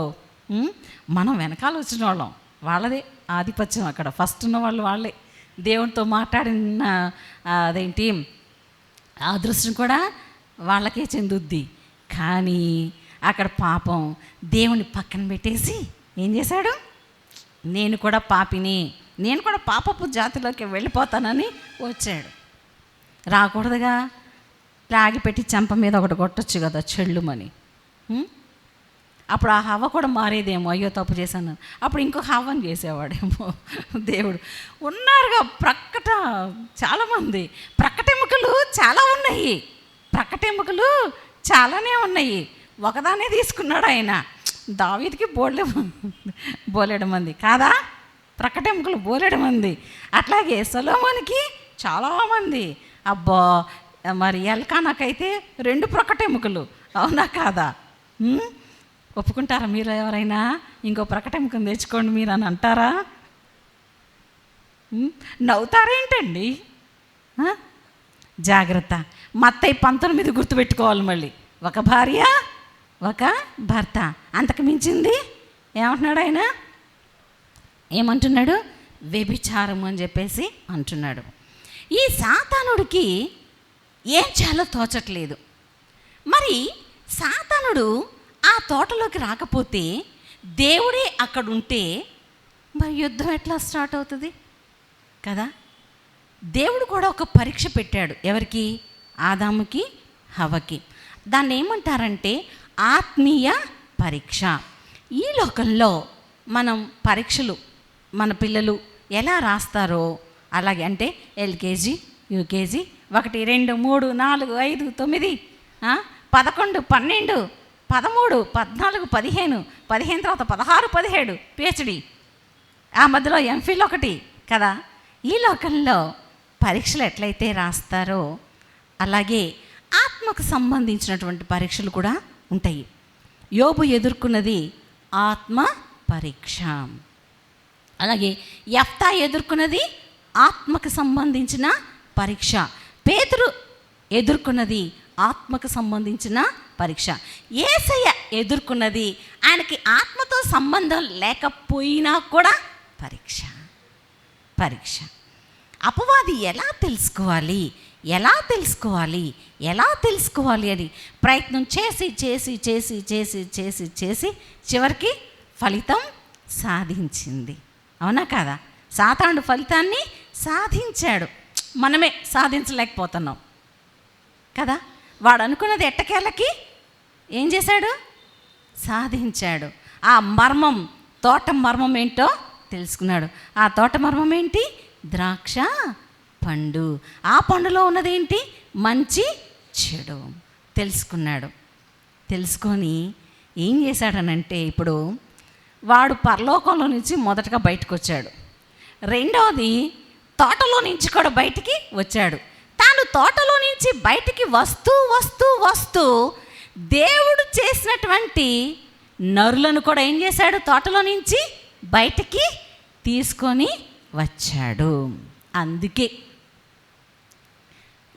మనం వెనకాల వచ్చిన వాళ్ళం, వాళ్ళదే ఆధిపత్యం అక్కడ. ఫస్ట్ ఉన్న వాళ్ళు వాళ్ళే. దేవునితో మాట్లాడిన అదేంటి ఆ దృశ్యం కూడా వాళ్ళకే చెందుద్ది. కానీ అక్కడ పాపం దేవుని పక్కన పెట్టేసి ఏం చేశాడు? నేను కూడా పాపిని, నేను కూడా పాపపు జాతిలోకి వెళ్ళిపోతానని వచ్చాడు. రాకూడదుగా, లాగి పెట్టి చెంప మీద ఒకటి కొట్టచ్చు కదా చెల్లుమని. అప్పుడు ఆ హవ్వ కూడా మారేదేమో, అయ్యో తప్పు చేశాను, అప్పుడు ఇంకో హవ్వని చేసేవాడేమో దేవుడు. ఉన్నారుగా ప్రక్కట చాలామంది, ప్రక్కటెముకలు చాలా ఉన్నాయి, ప్రక్కటెముకలు చాలానే ఉన్నాయి. ఒకదానే తీసుకున్నాడు ఆయన. దావీదుకి బోలెడు మంది కాదా, ప్రక్కటెముకలు బోలెడు మంది. అట్లాగే సొలొమోనుకి చాలామంది. అబ్బా, మరి ఎల్కానాకైతే 2 ప్రక్కటెముకలు, అవునా కాదా? ఒప్పుకుంటారా మీరు? ఎవరైనా ఇంకో ప్రక్కటెముకను తెచ్చుకోండి మీరు అని అంటారా? నవ్వుతారేంటండి? జాగ్రత్త. మత్తయి 19 గుర్తుపెట్టుకోవాలి మళ్ళీ. ఒక భార్య ఒక భర్త, అంతకు మించింది ఏమంటున్నాడు ఆయన? ఏమంటున్నాడు? వ్యభిచారం అని చెప్పేసి అంటున్నాడు. ఈ సాతానుడికి ఏం చేయాలో తోచట్లేదు. మరి సాతానుడు ఆ తోటలోకి రాకపోతే, దేవుడే అక్కడ ఉంటే మరి యుద్ధం ఎట్లా స్టార్ట్ అవుతుంది కదా? దేవుడు కూడా ఒక పరీక్ష పెట్టాడు. ఎవరికి? ఆదాముకి హవ్వకి. దాన్ని ఏమంటారంటే ఆత్మీయ పరీక్ష. ఈ లోకంలో మనం పరీక్షలు మన పిల్లలు ఎలా రాస్తారో అలాగే, అంటే ఎల్కేజీ, యూకేజీ 1, 2, 3, 4, 5, 9, 11, 12, 13, 14, 15, 15 తర్వాత 16, 17 పిహెచ్డి, ఆ మధ్యలో ఎంఫిల్ ఒకటి కదా. ఈ లోకంలో పరీక్షలు ఎట్లయితే రాస్తారో అలాగే ఆత్మకు సంబంధించినటువంటి పరీక్షలు కూడా ఉంటాయి. యోబు ఎదుర్కొన్నది ఆత్మ పరీక్ష. అలాగే యెఫ్తా ఎదుర్కొన్నది ఆత్మకు సంబంధించిన పరీక్ష. పేతురు ఎదుర్కొన్నది ఆత్మకు సంబంధించిన పరీక్ష. యేసయ్య ఎదుర్కొన్నది ఆయనకి ఆత్మతో సంబంధం లేకపోయినా కూడా పరీక్ష. అపవాది ఎలా తెలుసుకోవాలి అని ప్రయత్నం చేసి చివరికి ఫలితం సాధించింది. అవునా కాదా? సాతానుడు ఫలితాన్ని సాధించాడు, మనమే సాధించలేకపోతున్నాం కదా. వాడు అనుకున్నది ఎట్టకేళ్ళకి ఏం చేశాడు? సాధించాడు. ఆ మర్మం, తోట మర్మం ఏంటో తెలుసుకున్నాడు. ఆ తోట మర్మం ఏంటి? ద్రాక్ష పండు. ఆ పండులో ఉన్నదేంటి? మంచి చెడు తెలుసుకున్నాడు. తెలుసుకొని ఏం చేశాడనంటే, ఇప్పుడు వాడు పరలోకంలో నుంచి మొదటగా బయటకు వచ్చాడు. రెండవది తోటలో నుంచి కూడా బయటికి వచ్చాడు. తాను తోటలో నుంచి బయటికి వస్తూ దేవుడు చేసినటువంటి నరులను కూడా ఏం చేశాడు? తోటలో నుంచి బయటికి తీసుకొని వచ్చాడు. అందుకే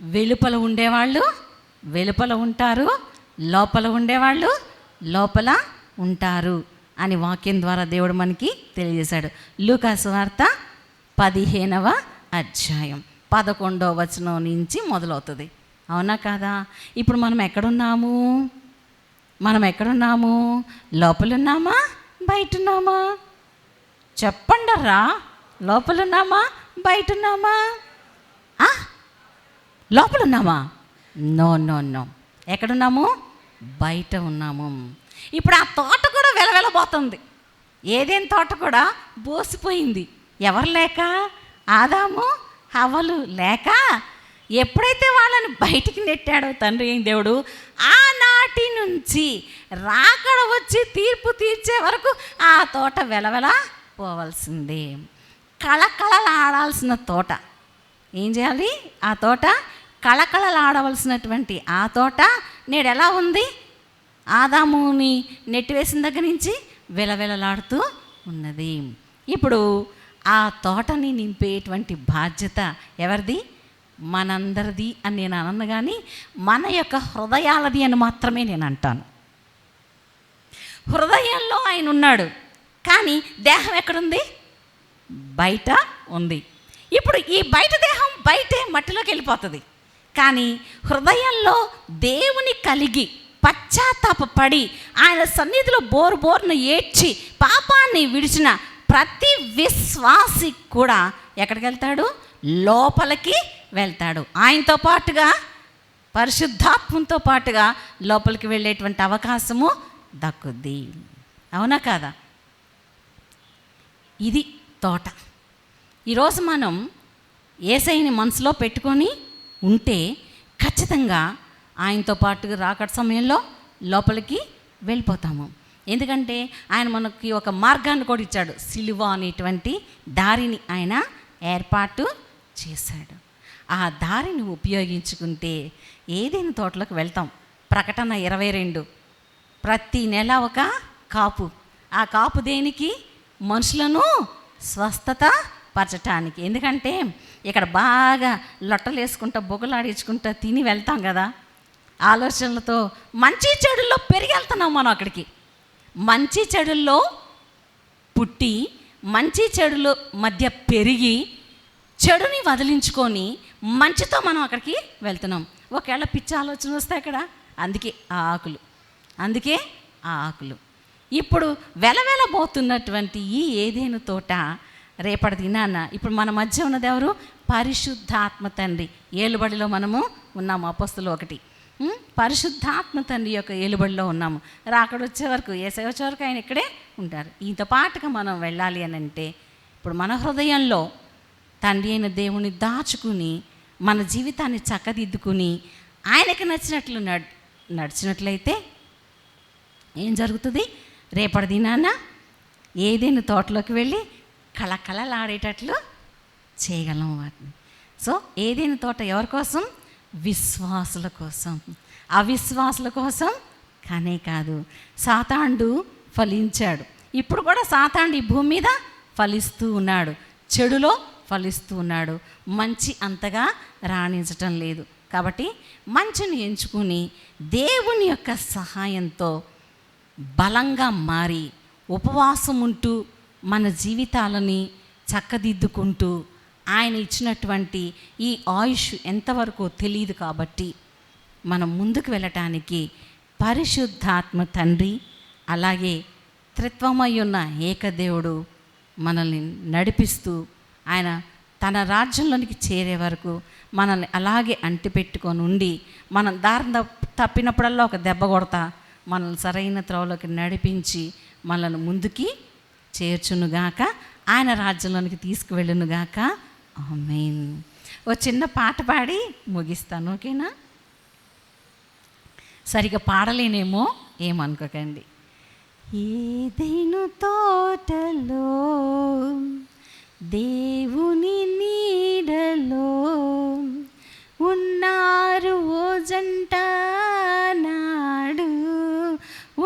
వెలుపల ఉండేవాళ్ళు వెలుపల ఉంటారు, లోపల ఉండేవాళ్ళు లోపల ఉంటారు అని వాక్యం ద్వారా దేవుడు మనకి తెలియజేశాడు. లూకా సువార్త 15వ అధ్యాయం 11వ వచనం నుంచి మొదలవుతుంది. అవునా కాదా? ఇప్పుడు మనం ఎక్కడున్నాము? లోపలున్నామా బయటున్నామా? చెప్పండర్రా, లోపలున్నామా బయటున్నామా? లోపలున్నామా? నో. ఎక్కడున్నాము? బయట ఉన్నాము. ఇప్పుడు ఆ తోట కూడా వెలవెలబోతుంది. ఏదేం తోట కూడా బోసిపోయింది. ఎవరు లేక? ఆదాము హవ్వలు లేక. ఎప్పుడైతే వాళ్ళని బయటికి నెట్టాడో తండ్రి అయిన దేవుడు, ఆనాటి నుంచి రాకడ వచ్చి తీర్పు తీర్చే వరకు ఆ తోట వెలవెల పోవాల్సిందే. కళకళలాడాల్సిన తోట ఏం చేయాలి? ఆ తోట కళకళలాడవలసినటువంటి ఆ తోట నేడు ఎలా ఉంది? ఆదాముని నెట్టివేసిన దగ్గర నుంచి వెలవెలలాడుతూ ఉన్నది. ఇప్పుడు ఆ తోటని నింపేటువంటి బాధ్యత ఎవరిది? మనందరిది అని నేను అనను, కానీ మన యొక్క హృదయాలది అని మాత్రమే నేను అంటాను. హృదయంలో ఆయన ఉన్నాడు, కానీ దేహం ఎక్కడుంది? బయట ఉంది. ఇప్పుడు ఈ బయట దేహం బయటే మట్టిలోకి వెళ్ళిపోతుంది, కానీ హృదయంలో దేవుని కలిగి పశ్చాత్తాపడి ఆయన సన్నిధిలో బోరును ఏడ్చి పాపాన్ని విడిచిన ప్రతి విశ్వాసి కూడా ఎక్కడికి వెళ్తాడు? లోపలికి వెళ్తాడు. ఆయనతో పాటుగా పరిశుద్ధాత్మతో పాటుగా లోపలికి వెళ్ళేటువంటి అవకాశము దక్కుద్ది. అవునా కాదా? ఇది తోట. ఈరోజు మనం యేసయ్యని మనసులో పెట్టుకొని ఉంటే ఖచ్చితంగా ఆయనతో పాటుగా రాకడ సమయంలో లోపలికి వెళ్ళిపోతాము. ఎందుకంటే ఆయన మనకి ఒక మార్గాన్ని కూడా ఇచ్చాడు. సిలువ అనేటువంటి దారిని ఆయన ఏర్పాటు చేశాడు. ఆ దారిని ఉపయోగించుకుంటే ఏదైనా తోటలోకి వెళ్తాం. ప్రకటన 22, ప్రతి నెల ఒక కాపు. ఆ కాపు దేనికి? మనుషులను స్వస్థత పరచటానికి. ఎందుకంటే ఇక్కడ బాగా లొట్టలు వేసుకుంటా బొగలాడించుకుంటా తిని వెళ్తాం కదా, ఆలోచనలతో. మంచి చెడుల్లో పెరిగి వెళ్తున్నాం మనం అక్కడికి. మంచి చెడుల్లో పుట్టి మంచి చెడుల మధ్య పెరిగి చెడుని వదిలించుకొని మంచితో మనం అక్కడికి వెళ్తున్నాం. ఒకవేళ పిచ్చి ఆలోచన వస్తే అక్కడ అందుకే ఆ ఆకులు ఇప్పుడు వెలవెలబోతున్నటువంటి ఈ ఏదేను తోట రేపటి దినాన ఇప్పుడు మన మధ్య ఉన్నది ఎవరు? పరిశుద్ధాత్మ తండ్రి ఏలుబడిలో మనము ఉన్నాము. అపోస్తలులు 1. పరిశుద్ధాత్మ తండ్రి యొక్క ఏలుబడిలో ఉన్నాము. రాకడ వచ్చే వరకు, యేసయ్య వచ్చే వరకు ఆయన ఇక్కడే ఉంటారు. ఈతో పాటుగా మనం వెళ్ళాలి అని అంటే ఇప్పుడు మన హృదయంలో తండ్రి అయిన దేవుని దాచుకుని మన జీవితాన్ని చక్కదిద్దుకుని ఆయనకి నచ్చినట్లు నడిచినట్లయితే ఏం జరుగుతుంది? రేపటి దినాన ఏదైనా తోటలోకి వెళ్ళి కళకళలాడేటట్లు చేయగలం వాటిని. సో ఏదైనా తోట ఎవరి కోసం? విశ్వాసుల కోసం. అవిశ్వాసుల కోసం కానే కాదు. సాతాండు ఫలించాడు. ఇప్పుడు కూడా సాతాండు ఈ భూమి మీద ఫలిస్తూ ఉన్నాడు, చెడులో ఫలిస్తూ ఉన్నాడు. మంచి అంతగా రాణించటం లేదు. కాబట్టి మంచిని ఎంచుకుని దేవుని యొక్క సహాయంతో బలంగా మారి ఉపవాసం ఉంటూ మన జీవితాలని చక్కదిద్దుకుంటూ, ఆయన ఇచ్చినటువంటి ఈ ఆయుష్ ఎంతవరకు తెలియదు కాబట్టి మనం ముందుకు వెళ్ళటానికి పరిశుద్ధాత్మ తండ్రి, అలాగే త్రిత్వమై ఉన్న ఏకదేవుడు మనల్ని నడిపిస్తూ, ఆయన తన రాజ్యంలోనికి చేరే వరకు మనల్ని అలాగే అంటిపెట్టుకొని ఉండి, మనం దారి తప్పినప్పుడల్లా ఒక దెబ్బ కొడతా మనల్ని సరైన త్రోవలోకి నడిపించి మనల్ని ముందుకి చేర్చునుగాక, ఆయన రాజ్యంలోనికి తీసుకువెళ్ళునుగాక. ఆమేన్. ఓ చిన్న పాట పాడి ముగిస్తాను, ఓకేనా? సరిగా పాడలేనేమో, ఏమనుకోకండి. ఏదైనా తోటలో దేవుని నీడలో ఉన్నారు ఓ జంట నాడు,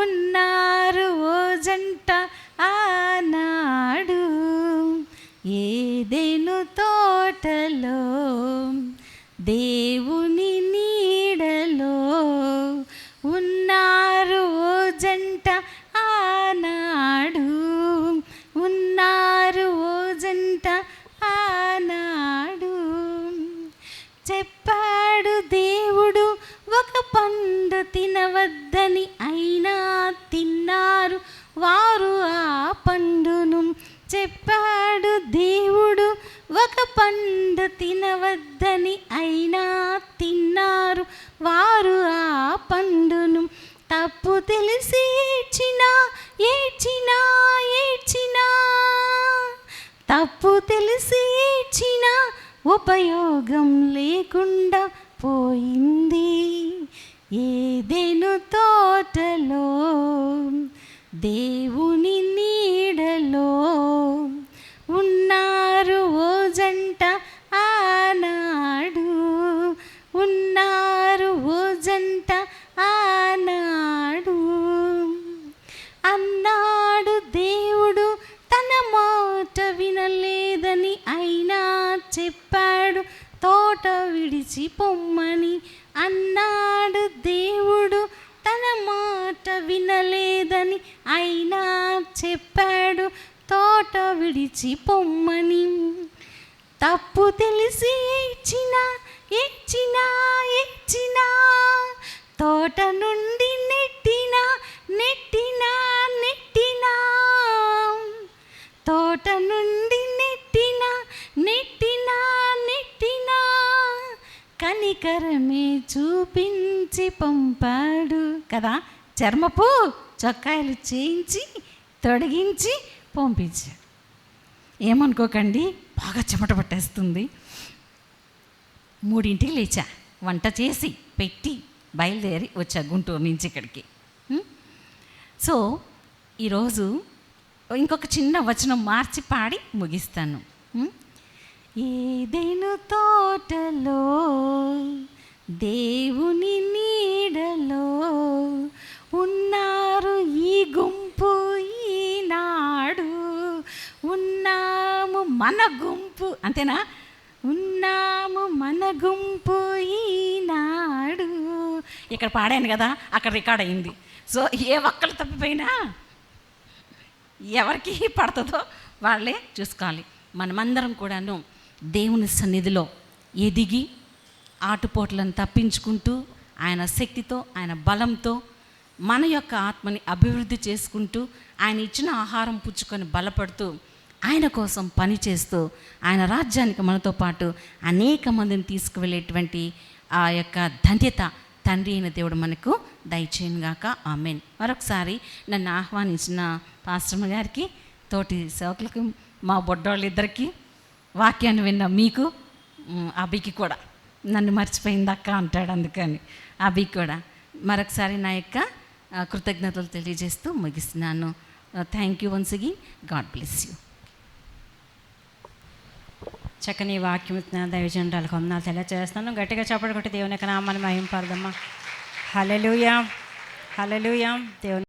ఉన్నారు ఓ జంట ఆనాడు. ఏదైనా తోటలో దేవుని నీడలో ఉన్నారు ఓ జంట ఆనాడు, ఉన్నారు ఓ జంట ఆనాడు. చెప్పాడు దేవుడు ఒక పండు తినవద్దని, అయినా తిన్నారు వారు ఆ పండును. చెప్పాడు దేవుడు ఒక పండు తినవద్దని, అయినా తిన్నారు వారు ఆ పండును. తప్పు తెలిసి ఏడ్చినా ఏడ్చినా ఏడ్చినా, తప్పు తెలిసి ఏడ్చినా ఉపయోగం లేకుండా పోయింది. ఏదైనా తోటలో దేవుని నీడలో ఉన్నారు ఓ జంట ఆనాడు, ఉన్నారు ఓ జంట ఆనాడు. అన్నాడు దేవుడు తన మాట వినలేదని, అయినా చెప్పాడు తోట విడిచి పొమ్మని. అన్నాడు దేవుడు తన మాట వినలేదని, అయినా చెప్పాడు తోట విడిచి పొమ్మని. తప్పు తెలిసి ఏడ్చినా ఏడ్చినా ఏడ్చినా, తోట నుండి నెట్టినా నెట్టినా నెట్టినా, తోట నుండి నెట్టినా నెట్టినా నెట్టినా, కనికరమే చూపించి పంపాడు కదా. చర్మపు చొక్కాయలు చేయించి తొడిగించి పంపించాడు. ఏమనుకోకండి, బాగా చెమట పట్టేస్తుంది. 3ంటికి లేచా, వంట చేసి పెట్టి బయలుదేరి వచ్చా గుంటూరు నుంచి ఇక్కడికి. సో ఈరోజు ఇంకొక చిన్న వచనం మార్చి పాడి ముగిస్తాను. ఏదైనా తోటలో దేవుని నీడలో ఉన్నారు ఈ గుంపు ఈనాడు, ఉన్నాము మన గుంపు, అంతేనా? ఉన్నాము మన గుంపు ఈనాడు. ఇక్కడ పాడాను కదా, అక్కడ రికార్డ్ అయింది. సో ఏ ఒక్కరు తప్పిపోయినా ఎవరికి పడుతుందో వాళ్ళే చూసుకోవాలి. మనమందరం కూడాను దేవుని సన్నిధిలో ఎదిగి ఆటుపోట్లను తప్పించుకుంటూ, ఆయన శక్తితో, ఆయన బలంతో మన యొక్క ఆత్మని అభివృద్ధి చేసుకుంటూ, ఆయన ఇచ్చిన ఆహారం పుచ్చుకొని బలపడుతూ, ఆయన కోసం పనిచేస్తూ, ఆయన రాజ్యానికి మనతో పాటు అనేక మందిని తీసుకువెళ్ళేటువంటి ఆ యొక్క ధన్యత తండ్రి అయిన దేవుడు మనకు దయచేయనుగాక. ఆమేన్. మరొకసారి నన్ను ఆహ్వానించిన పాస్టర్ గారికి, తోటి సేవకులకు, మా బొడ్డోళ్ళిద్దరికీ, వాక్యాన్ని విన్న మీకు, అభికి కూడా, నన్ను మర్చిపోయిందక్క అంటాడు అందుకని అభికి కూడా మరొకసారి నా యొక్క కృతజ్ఞతలు తెలియజేస్తూ ముగిస్తున్నాను. Thank you once again. God bless you. చక్కని వాక్యం దైవజనురాలకు వందనాలు తెలియజేస్తున్నాను. గట్టిగా చప్పట్లు కొట్టి దేవుని యొక్క నామాన్ని మహింపరదమ్మా. హల్లెలూయా, హల్లెలూయా. దేవుని